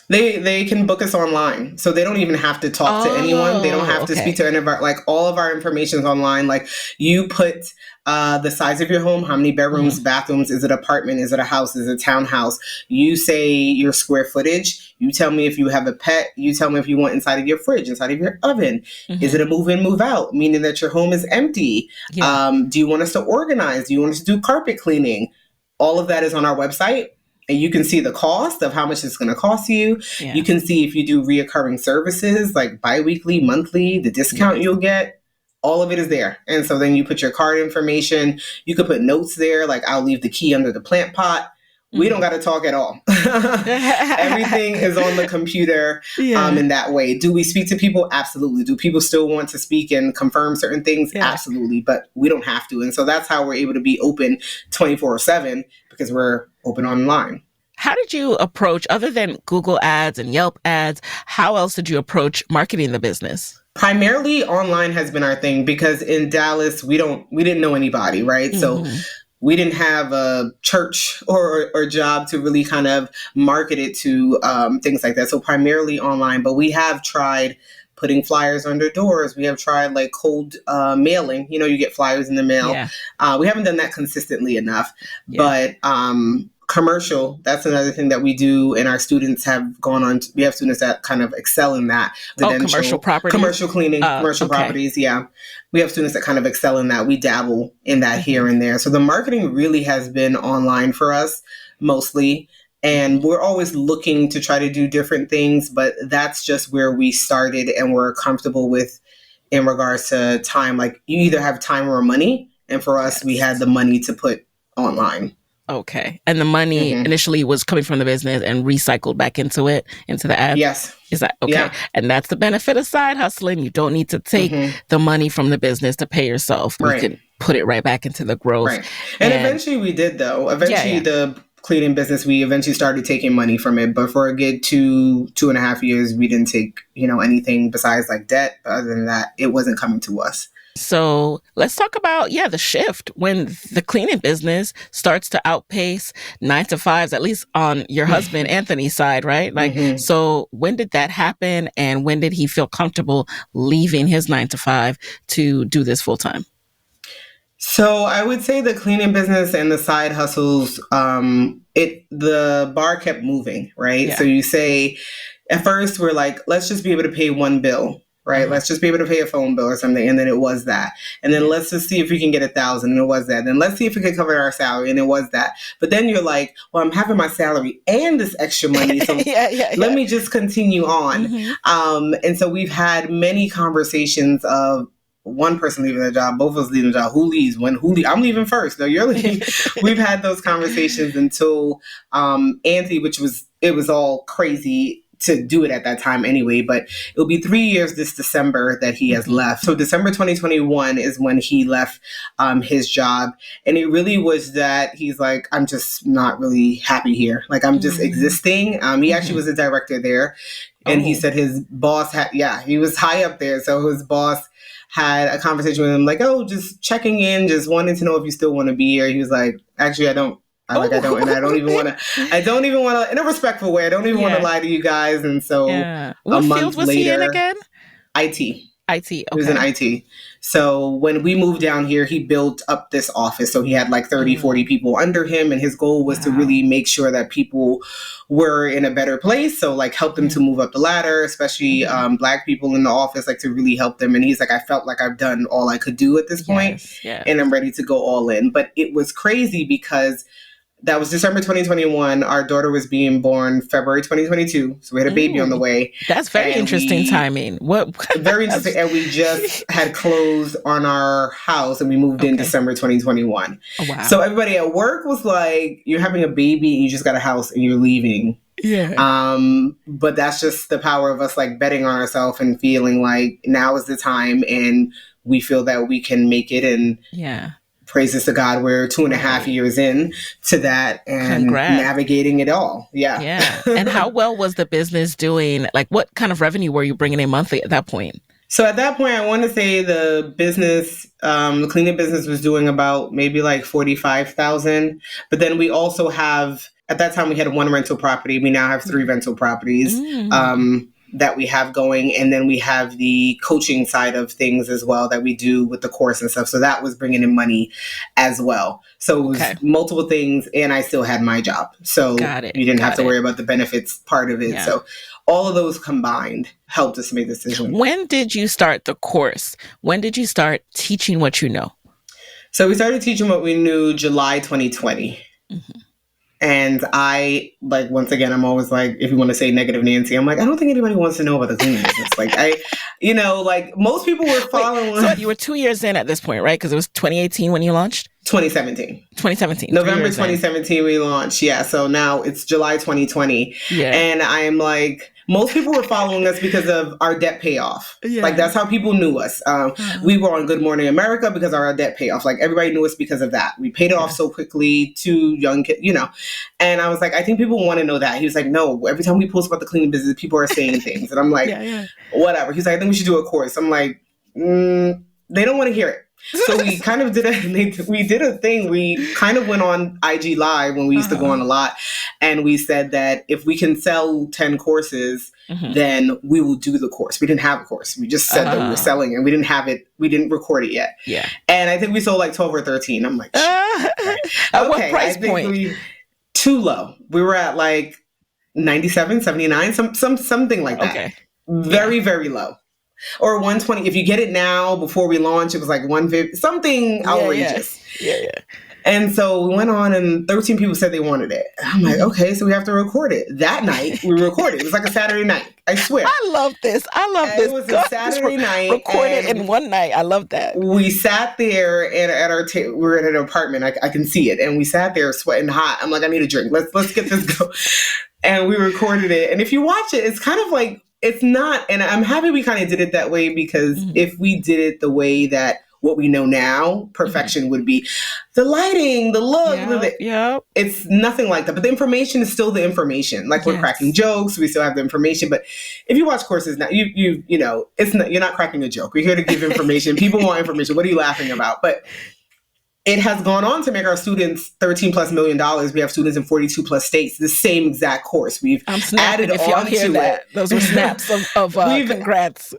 They can book us online. So they don't even have to talk to anyone. They don't have to speak to any of our, like, all of our information is online. Like, you put the size of your home, how many bedrooms, bathrooms, is it an apartment, is it a house, is it a townhouse? You say your square footage. You tell me if you have a pet. You tell me if you want inside of your fridge, inside of your oven. Is it a move in, move out, meaning that your home is empty? Yeah. Do you want us to organize? Do you want us to do carpet cleaning? All of that is on our website. And you can see the cost of how much it's going to cost you. Yeah. You can see if you do reoccurring services like biweekly, monthly, the discount you'll get. All of it is there. And so then you put your card information. You could put notes there, like, I'll leave the key under the plant pot. We don't got to talk at all. Everything is on the computer in that way. Do we speak to people? Absolutely. Do people still want to speak and confirm certain things? Yeah. Absolutely. But we don't have to. And so that's how we're able to be open 24/7, because we're open online. How did you approach, other than Google ads and Yelp ads, how else did you approach marketing the business? Primarily online has been our thing, because in Dallas, we didn't know anybody, right? So we didn't have a church or job to really kind of market it to, things like that. So primarily online, but we have tried putting flyers under doors. We have tried like cold mailing. You get flyers in the mail. Yeah. We haven't done that consistently enough, but commercial, that's another thing that we do, and our students have gone on. We have students that kind of excel in that. Commercial properties? Commercial cleaning, commercial properties, yeah. We have students that kind of excel in that. We dabble in that here and there. So the marketing really has been online for us, mostly. And we're always looking to try to do different things, but that's just where we started, and we're comfortable with in regards to time. Like you either have time or money. And for us, we had the money to put online. Okay. And the money initially was coming from the business and recycled back into the ads? Yes. Is that okay? Yeah. And that's the benefit of side hustling. You don't need to take the money from the business to pay yourself. You can put it right back into the growth. Right. And eventually we did, though. Eventually the cleaning business, we eventually started taking money from it. But for a good 2.5 years, we didn't take, anything besides like debt. But other than that, it wasn't coming to us. So let's talk about, the shift when the cleaning business starts to outpace 9-to-5s, at least on your husband, Anthony's side, right? Like, so when did that happen? And when did he feel comfortable leaving his 9-to-5 to do this full time? So I would say the cleaning business and the side hustles, the bar kept moving, right? Yeah. So you say, at first we're like, let's just be able to pay one bill. Right. Let's just be able to pay a phone bill or something. And then it was that. And then let's just see if we can get 1,000. And it was that. Then let's see if we can cover our salary. And it was that. But then you're like, well, I'm having my salary and this extra money. So let me just continue on. And so we've had many conversations of one person leaving their job, both of us leaving the job. Who leaves? I'm leaving first. No, you're leaving. We've had those conversations until Anthony, it was all crazy to do it at that time anyway, but it'll be 3 years this December that he has left. So December 2021 is when he left his job. And it really was that he's like, I'm just not really happy here. Like I'm just existing. He actually was a director there. And he said his boss he was high up there. So his boss had a conversation with him like, oh, just checking in, just wanting to know if you still want to be here. He was like, actually, I don't even want to, in a respectful way, I don't even want to lie to you guys. And so what field was he in again? IT. Okay. He was in IT. So when we moved down here, he built up this office. So he had like 30, 40 people under him. And his goal was to really make sure that people were in a better place. So like help them to move up the ladder, especially Black people in the office, like to really help them. And he's like, I felt like I've done all I could do at this point and I'm ready to go all in. But it was crazy because that was December 2021. Our daughter was being born February 2022. So we had a baby on the way. That's very interesting timing. Very interesting. And we just had closed on our house and we moved in December 2021. Oh, wow. So everybody at work was like, you're having a baby and you just got a house and you're leaving. Yeah. But that's just the power of us like betting on ourselves and feeling like now is the time and we feel that we can make it. And praises to God, we're 2.5 years in to that and navigating it all. Yeah. And how well was the business doing? Like what kind of revenue were you bringing in monthly at that point? So at that point, I want to say the business, the cleaning business was doing about maybe like 45,000. But then we also have, at that time we had one rental property. We now have 3 rental properties. That we have going. And then we have the coaching side of things as well that we do with the course and stuff. So that was bringing in money as well. So it was multiple things and I still had my job. So you didn't have to worry about the benefits part of it. Yeah. So all of those combined helped us make the decision. When did you start the course? When did you start teaching what you know? So we started teaching what we knew July 2020. And I, like, once again, I'm always like, if you want to say negative Nancy, I'm like, I don't think anybody wants to know about the cleaning business. Like, most people were following. Wait, so you were 2 years in at this point, right? Because it was 2018 when you launched? 2017. 2017. November 2017 we launched. Yeah. So now it's July 2020. Yeah. And I'm like, most people were following us because of our debt payoff. Yeah. Like that's how people knew us. We were on Good Morning America because of our debt payoff. Like everybody knew us because of that. We paid it off so quickly, 2 young kids, And I was like, I think people want to know that. He was like, no, every time we post about the cleaning business, people are saying things. And I'm like, whatever. He's like, I think we should do a course. I'm like, they don't want to hear it. So we kind of did a thing. We kind of went on IG Live when we used to go on a lot. And we said that if we can sell 10 courses, then we will do the course. We didn't have a course. We just said that we were selling it. We didn't have it. We didn't record it yet. Yeah. And I think we sold like 12 or 13. I'm like, at what price point? Too low. We were at like 97, 79, something like that. Okay. Very, very low. Or 120. If you get it now before we launch, it was like 150, something outrageous. Yeah. And so we went on and 13 people said they wanted it. I'm like, okay, so we have to record it. That night we recorded. It was like a Saturday night. I swear. I love this. It was a Saturday night. Record it in one night. I love that. We sat there at our we were in an apartment. I can see it. And we sat there sweating hot. I'm like, I need a drink. Let's get this go. And we recorded it. And if you watch it, it's kind of like, it's not, and I'm happy we kind of did it that way, because if we did it the way that what we know now, perfection would be the lighting, the look. It's nothing like that. But the information is still the information. Like, we're cracking jokes. We still have the information. But if you watch courses now, you know, it's not, you're not cracking a joke. We're here to give information. People want information. What are you laughing about? But it has gone on to make our students $13+ million. We have students in 42+ states, the same exact course. We've added on to it. Those were snaps of congrats.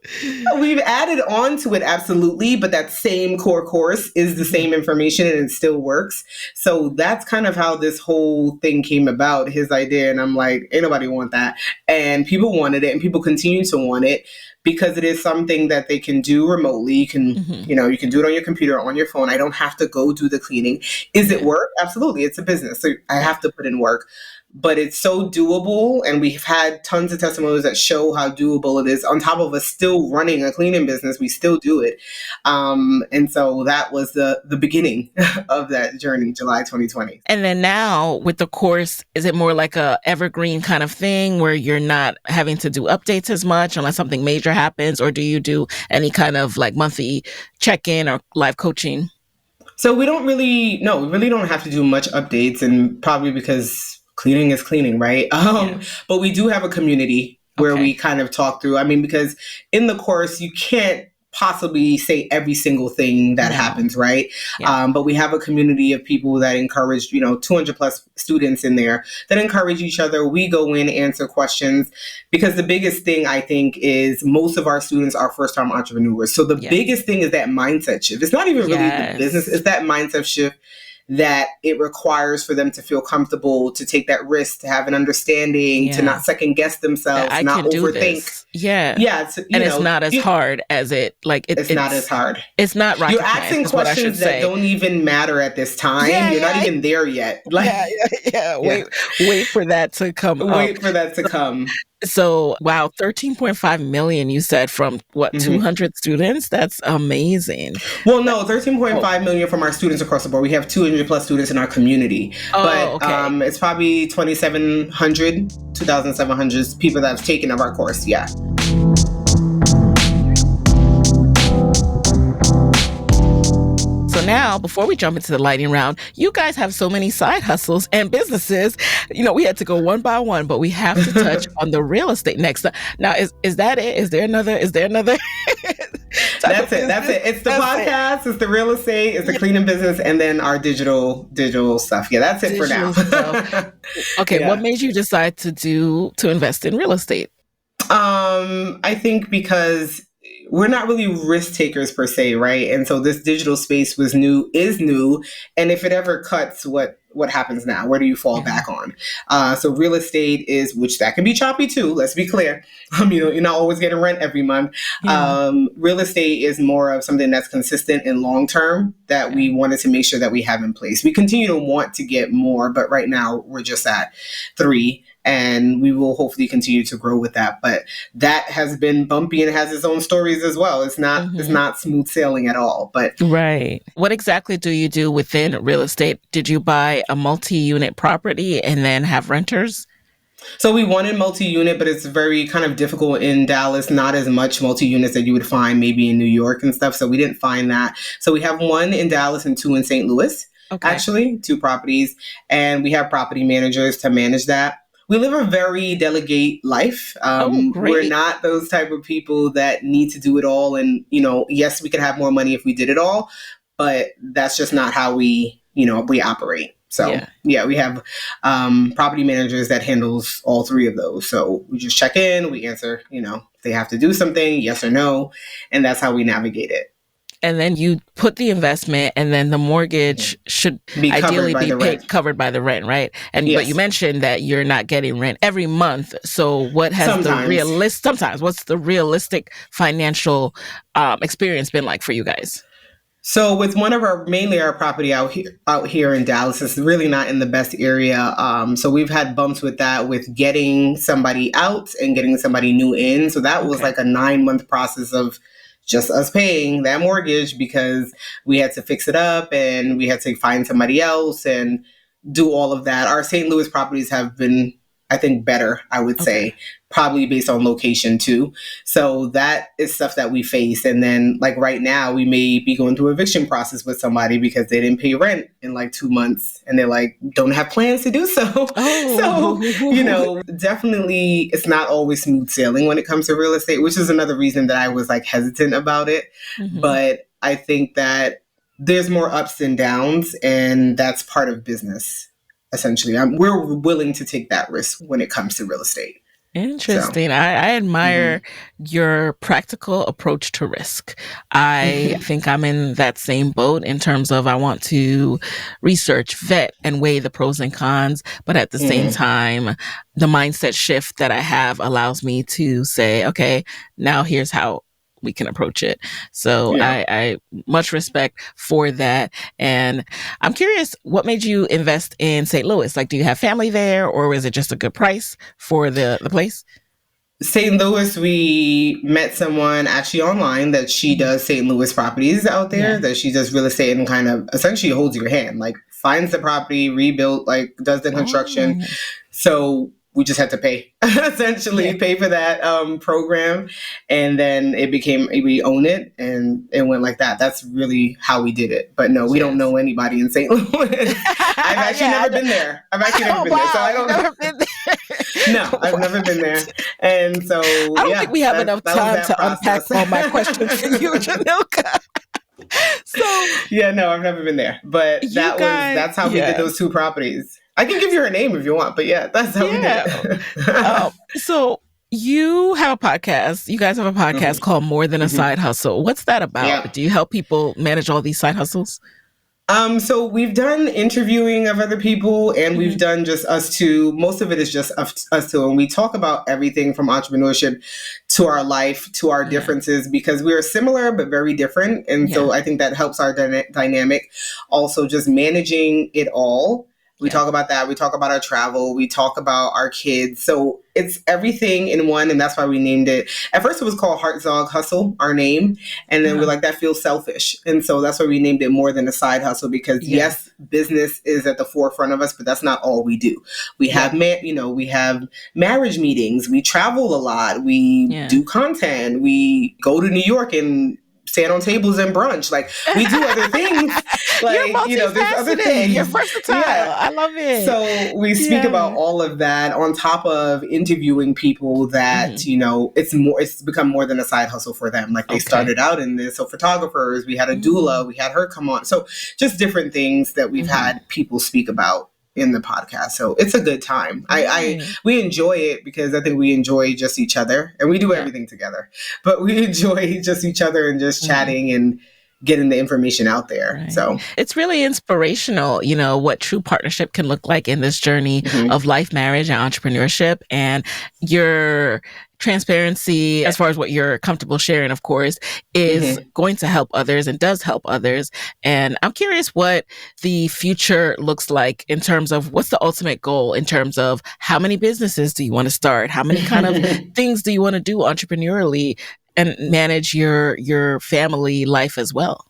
We've added on to it, absolutely. But that same core course is the same information, and it still works. So that's kind of how this whole thing came about, his idea. And I'm like, ain't nobody want that. And people wanted it, and people continue to want it, because it is something that they can do remotely. You can, you know, you can do it on your computer, on your phone. I don't have to go do the cleaning. Is it work? Absolutely. It's a business. So I have to put in work. But it's so doable, and we've had tons of testimonies that show how doable it is. On top of us still running a cleaning business, we still do it. And so that was the beginning of that journey, July 2020. And then now with the course, is it more like a evergreen kind of thing where you're not having to do updates as much unless something major happens? Or do you do any kind of like monthly check-in or live coaching? So we really don't have to do much updates, and probably because cleaning is cleaning, right? But we do have a community where we kind of talk through. I mean, because in the course, you can't possibly say every single thing that happens, right? But we have a community of people that encourage, 200+ students in there that encourage each other. We go in, answer questions, because the biggest thing I think is most of our students are first-time entrepreneurs. So the biggest thing is that mindset shift. It's not even really the business. It's that mindset shift that it requires for them to feel comfortable, to take that risk, to have an understanding, to not second guess themselves, not overthink. It's not as hard as it, it's not as hard. It's not rocket You're asking questions that don't even matter at this time. You're not even there yet. Wait for that to come. Wait for that to come. So, wow, 13.5 million, you said, from what, 200 students? That's amazing. Well, no, 13.5 million from our students across the board. We have 200+ students in our community. It's probably 2,700 people that have taken of our course. Yeah. So now, before we jump into the lightning round, you guys have so many side hustles and businesses. We had to go one by one, but we have to touch on the real estate next. Now, is that it? Is there another? That's it. It's the podcast, it's the real estate, it's the cleaning business, and then our digital stuff. Yeah, that's it for now. Okay, what made you decide to invest in real estate? I think because we're not really risk takers per se, right? And so this digital space is new. And if it ever cuts, what happens now? Where do you fall back on? So real estate is, which that can be choppy too, let's be clear. You're not always getting rent every month. Real estate is more of something that's consistent and long-term that we wanted to make sure that we have in place. We continue to want to get more, but right now we're just at 3. And we will hopefully continue to grow with that. But that has been bumpy and has its own stories as well. It's not smooth sailing at all. But right. What exactly do you do within real estate? Did you buy a multi-unit property and then have renters? So we wanted multi-unit, but it's very kind of difficult in Dallas. Not as much multi-units that you would find maybe in New York and stuff. So we didn't find that. So we have 1 in Dallas and 2 in St. Louis. Actually, 2 properties. And we have property managers to manage that. We live a very delegate life. We're not those type of people that need to do it all. And, yes, we could have more money if we did it all, but that's just not how we operate. So, we have property managers that handles all 3 of those. So we just check in, we answer, if they have to do something, yes or no. And that's how we navigate it. And then you put the investment, and then the mortgage should ideally be covered by the rent, right? But you mentioned that you're not getting rent every month. So what has what's the realistic financial experience been like for you guys? So with one of mainly our property out here in Dallas, it's really not in the best area. So we've had bumps with that, with getting somebody out and getting somebody new in. So that was like a 9-month process of just us paying that mortgage because we had to fix it up and we had to find somebody else and do all of that. Our St. Louis properties have been, I think, better, I would say, probably based on location too. So that is stuff that we face. And then like right now, we may be going through eviction process with somebody because they didn't pay rent in like 2 months and they're like, don't have plans to do so. So, definitely it's not always smooth sailing when it comes to real estate, which is another reason that I was like hesitant about it. But I think that there's more ups and downs, and that's part of business. Essentially, we're willing to take that risk when it comes to real estate. Interesting. So, I admire your practical approach to risk. I think I'm in that same boat in terms of I want to research, vet, and weigh the pros and cons. But at the same time, the mindset shift that I have allows me to say, okay, now here's how we can approach it. So I much respect for that. And I'm curious, what made you invest in St. Louis? Like, do you have family there, or is it just a good price for the place? St. Louis, we met someone actually online that she does St. Louis properties out there, that she does real estate and kind of essentially holds your hand, like finds the property, rebuilt, like does the construction. So we just had to pay, essentially pay for that program. And then we own it, and it went like that. That's really how we did it. But no, we don't know anybody in St. Louis. I've actually never been there. So I don't know. No, I've never been there. And so I don't think we have enough time to unpack all my questions for you, Jhanilka. So I've never been there. But that's how we did those 2 properties. I can give you her name if you want, but that's how we did it. So you have a podcast. You guys have a podcast called More Than a Side Hustle. What's that about? Do you help people manage all these side hustles? So we've done interviewing of other people, and we've done just us two. Most of it is just us two. And we talk about everything from entrepreneurship to our life, to our differences, because we are similar, but very different. And so I think that helps our dynamic. Also just managing it all. We talk about that. We talk about our travel. We talk about our kids. So it's everything in one. And that's why we named it. At first, it was called Hartzog Hustle, our name. And then we're like, that feels selfish. And so that's why we named it More Than a Side Hustle, because yes, business is at the forefront of us, but that's not all we do. We have, we have marriage meetings. We travel a lot. We do content. We go to New York and stand on tables and brunch. Like, we do other things. Like, there's other things. You're versatile. I love it. So we speak about all of that on top of interviewing people that, it's become more than a side hustle for them. Like, they started out in this. So photographers, we had a doula, we had her come on. So just different things that we've had people speak about in the podcast. So it's a good time. We enjoy it because I think we enjoy just each other, and we do everything together, but we enjoy just each other and just chatting and getting the information out there. So it's really inspirational, what true partnership can look like in this journey of life, marriage, and entrepreneurship. And your transparency, as far as what you're comfortable sharing, of course, is going to help others and does help others. And I'm curious what the future looks like in terms of what's the ultimate goal in terms of how many businesses do you want to start? How many kind of things do you want to do entrepreneurially and manage your family life as well?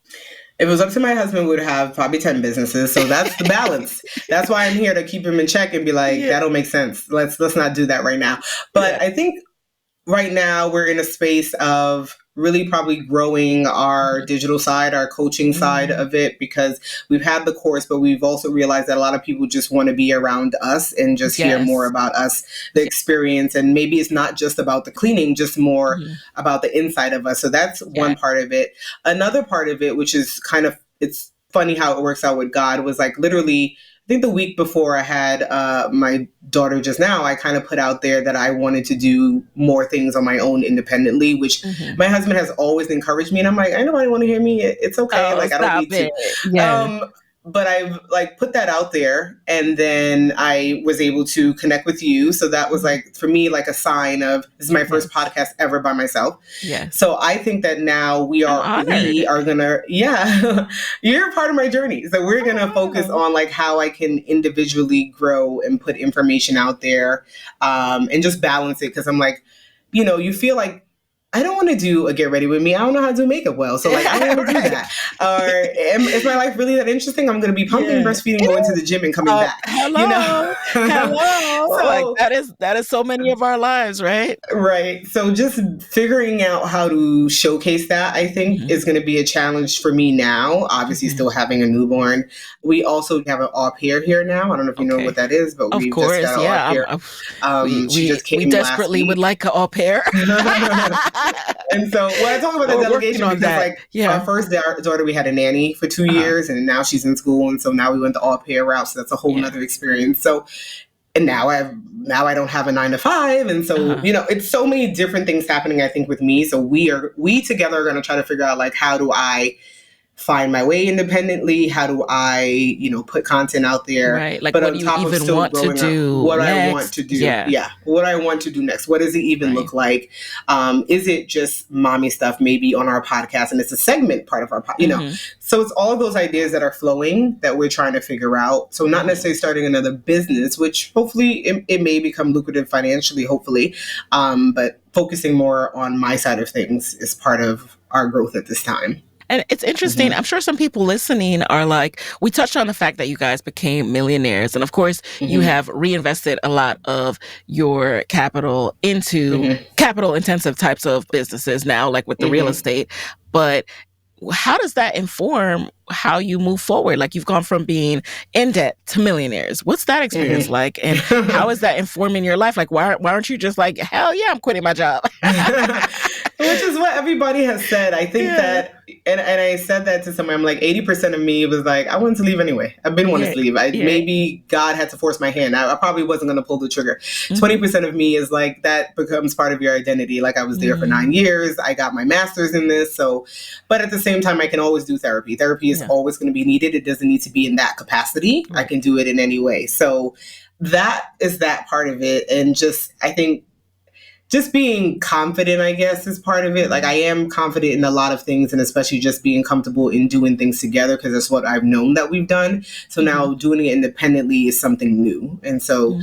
If it was up to my husband, we would have probably 10 businesses. So that's the balance. That's why I'm here, to keep him in check and be like, that don't make sense. Let's not do that right now. But I think right now we're in a space of really probably growing our digital side, our coaching side of it, because we've had the course, but we've also realized that a lot of people just want to be around us and just hear more about us, the experience. And maybe it's not just about the cleaning, just more about the inside of us. So that's one part of it. Another part of it, which is it's funny how it works out with God, was like literally, I think the week before I had my daughter just now, I kind of put out there that I wanted to do more things on my own independently, which my husband has always encouraged me. And I'm like, I nobody want to hear me. It's okay. I don't need to. but I've like put that out there, and then I was able to connect with you. So that was like, for me, like a sign of, this is my first podcast ever by myself. Yeah. So I think that now we are gonna, you're a part of my journey. So we're gonna focus on like how I can individually grow and put information out there, and just balance it. Cause I'm like, you feel like, I don't want to do a get ready with me. I don't know how to do makeup well. So like, I don't want to do that. Or is my life really that interesting? I'm going to be pumping, breastfeeding, going to the gym and coming back. Hello. So, like, that is so many of our lives, right? Right. So just figuring out how to showcase that, I think, is going to be a challenge for me now. Obviously, still having a newborn. We also have an au pair here now. I don't know if you know what that is, but we've just got an au pair. She just came we desperately would like an au pair. And so when I talk about the delegation, because like our first daughter, we had a nanny for 2 years, and now she's in school, and so now we went the au pair route. So that's a whole nother experience. So, and now I don't have a 9 to 5, and so it's so many different things happening, I think, with me. So we together are going to try to figure out like, how do I find my way independently? How do I, put content out there? Right. Like, but what do you even want to do? What I want to do. Yeah. What I want to do next. What does it even look like? Is it just mommy stuff maybe on our podcast, and it's a segment part of our podcast, So it's all of those ideas that are flowing that we're trying to figure out. So not necessarily starting another business, which hopefully it may become lucrative financially, hopefully. But focusing more on my side of things is part of our growth at this time. And it's interesting. I'm sure some people listening are like, we touched on the fact that you guys became millionaires. And of course, you have reinvested a lot of your capital into capital intensive types of businesses now, like with the real estate. But how does that inform how you move forward? Like, you've gone from being in debt to millionaires. What's that experience like? And how is that informing your life? Like, why aren't you just like, hell yeah, I'm quitting my job? Which is what everybody has said. I think that, and I said that to someone, I'm like, 80% of me was like, I wanted to leave anyway. I've been wanting to leave. Maybe God had to force my hand. I probably wasn't going to pull the trigger. 20% of me is like, that becomes part of your identity. Like, I was there for 9 years. I got my master's in this. So, but at the same time, I can always do therapy. Therapy is always going to be needed. It doesn't need to be in that capacity. I can do it in any way. So that is that part of it. And just, I think, just being confident, I guess, is part of it. Like, I am confident in a lot of things, and especially just being comfortable in doing things together, because that's what I've known that we've done. So now doing it independently is something new. And so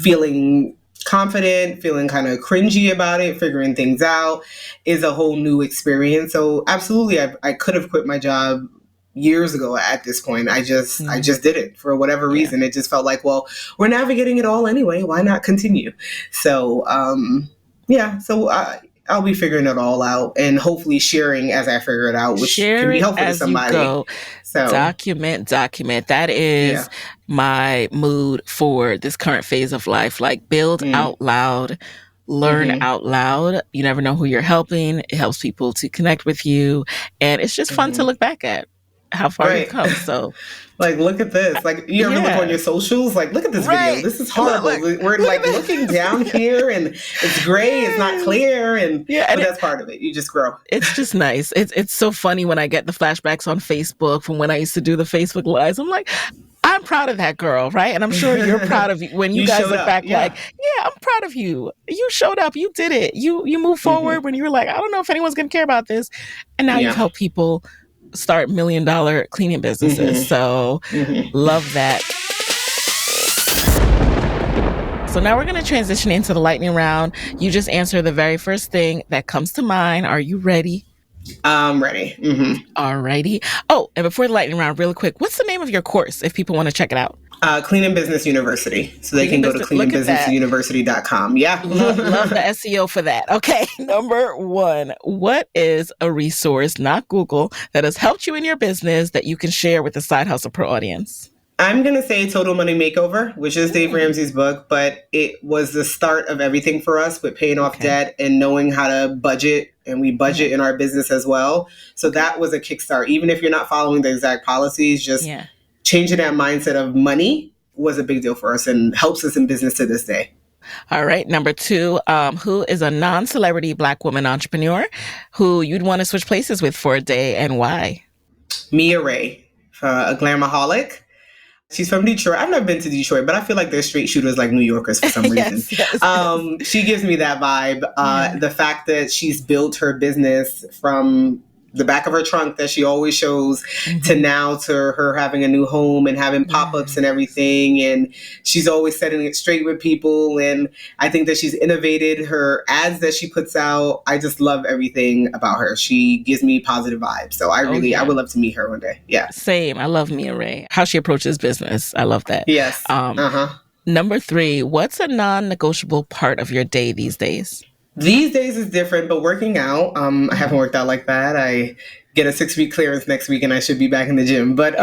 feeling confident, feeling kind of cringy about it, figuring things out is a whole new experience. So absolutely, I could have quit my job years ago at this point. I just did it for whatever reason. It just felt like, well, we're navigating it all anyway. Why not continue? So, so I'll be figuring it all out, and hopefully sharing as I figure it out, which can be helpful to somebody. So document. That is my mood for this current phase of life. Like, build out loud, learn out loud. You never know who you're helping. It helps people to connect with you, and it's just fun to look back at how far you've come. So, like, look at this. Like, you ever look on your socials? Like, look at this video. This is horrible. We're like looking down here, and it's gray. It's not clear, but that's part of it. You just grow. It's just nice. It's so funny when I get the flashbacks on Facebook from when I used to do the Facebook Lives. I'm like, I'm proud of that girl, right? And I'm sure you're proud of you when you guys look back. Like, I'm proud of you. You showed up. You did it. You moved forward when you were like, I don't know if anyone's going to care about this, and now you've helped people start $1 million cleaning businesses. So love that. So now we're going to transition into the lightning round. You just answer the very first thing that comes to mind. Are you ready? I'm ready. Alrighty. Oh, and before the lightning round, real quick, what's the name of your course if people want to check it out? Cleaning Business University. So they can go to cleaningbusinessuniversity.com. Yeah. love the SEO for that. Okay. Number 1, what is a resource, not Google, that has helped you in your business that you can share with the Side Hustle Pro audience? I'm going to say Total Money Makeover, which is Dave Ramsey's book, but it was the start of everything for us with paying off debt and knowing how to budget. And we budget in our business as well. So that was a kickstart. Even if you're not following the exact policies, just changing that mindset of money was a big deal for us and helps us in business to this day. All right. Number 2, who is a non-celebrity Black woman entrepreneur who you'd want to switch places with for a day, and why? Mia Ray a glamaholic. She's from Detroit. I've never been to Detroit, but I feel like they're straight shooters like New Yorkers for some reason. Yes. She gives me that vibe. The fact that she's built her business from the back of her trunk that she always shows to now to her having a new home and having pop-ups and everything. And she's always setting it straight with people. And I think that she's innovated her ads that she puts out. I just love everything about her. She gives me positive vibes. So I would love to meet her one day. Yeah. Same. I love Mia Ray. How she approaches business. I love that. Yes. Number 3, what's a non-negotiable part of your day these days? These days is different, but working out, I haven't worked out like that. I get a 6-week clearance next week and I should be back in the gym. But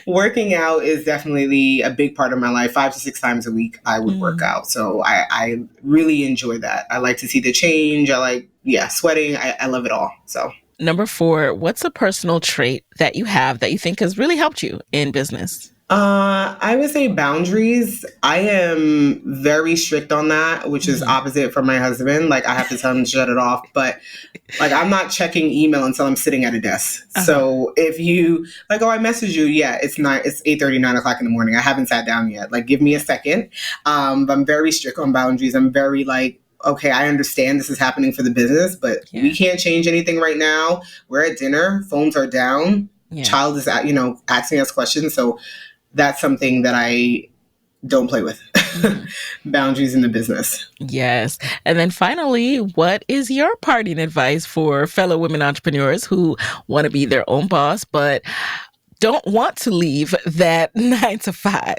working out is definitely a big part of my life. 5 to 6 times a week, I would work out. So I really enjoy that. I like to see the change. I like, sweating. I love it all. So Number 4, what's a personal trait that you have that you think has really helped you in business? I would say boundaries. I am very strict on that, which is opposite from my husband. Like I have to tell him to shut it off, but like I'm not checking email until I'm sitting at a desk. So if you like, I message you, it's 8:30, 9 o'clock in the morning. I haven't sat down yet. Like, give me a second. I'm very strict on boundaries. I'm very like, okay, I understand this is happening for the business, but we can't change anything right now. We're at dinner, phones are down. Child is, asking us questions. So that's something that I don't play with. Boundaries in the business. Yes. And then finally, what is your parting advice for fellow women entrepreneurs who want to be their own boss, but don't want to leave that 9 to 5?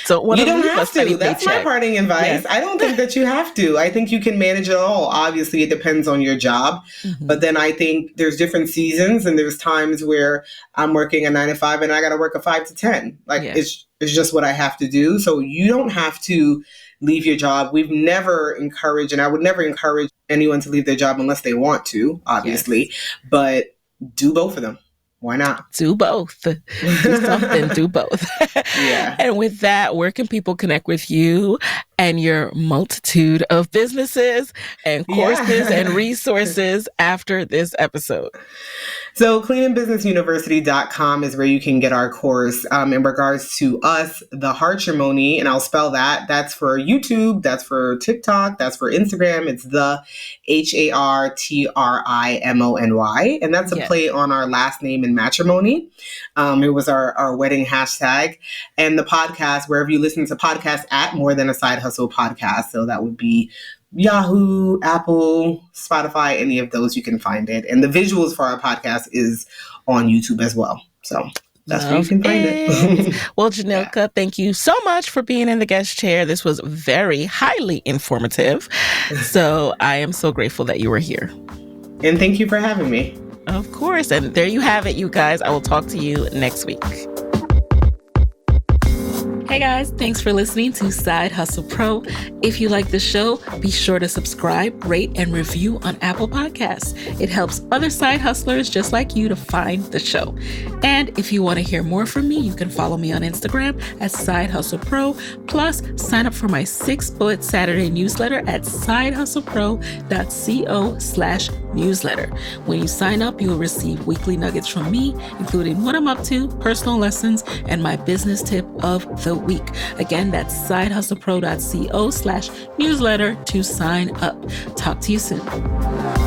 So you don't have to. That's my parting advice. Yes. I don't think that you have to. I think you can manage it all. Obviously, it depends on your job. But then I think there's different seasons and there's times where I'm working a 9 to 5 and I got to work a 5 to 10. Like it's just what I have to do. So you don't have to leave your job. We've never encouraged, and I would never encourage anyone to leave their job unless they want to, obviously. But do both of them. Why not? Do both. Do something, do both. And with that, where can people connect with you and your multitude of businesses and courses and resources after this episode? So cleanandbusinessuniversity.com is where you can get our course. In regards to us, the Hartrimony, and I'll spell that. That's for YouTube. That's for TikTok. That's for Instagram. It's the HARTRIMONY. And that's a play on our last name in matrimony. It was our wedding hashtag. And the podcast, wherever you listen to podcasts at More Than a Side Hustle podcast. So that would be Yahoo, Apple, Spotify, any of those, you can find it. And the visuals for our podcast is on YouTube as well. So that's where you can find it. Well, Jhanilka, thank you so much for being in the guest chair. This was very highly informative. So I am so grateful that you were here. And thank you for having me. Of course. And there you have it, you guys. I will talk to you next week. Hey guys, thanks for listening to Side Hustle Pro. If you like the show, be sure to subscribe, rate, and review on Apple Podcasts. It helps other side hustlers just like you to find the show. And if you want to hear more from me, you can follow me on Instagram at Side Hustle Pro. Plus, sign up for my 6-bullet Saturday newsletter at sidehustlepro.co/newsletter. When you sign up, you will receive weekly nuggets from me, including what I'm up to, personal lessons, and my business tip of the week. Again, that's sidehustlepro.co/newsletter to sign up. Talk to you soon.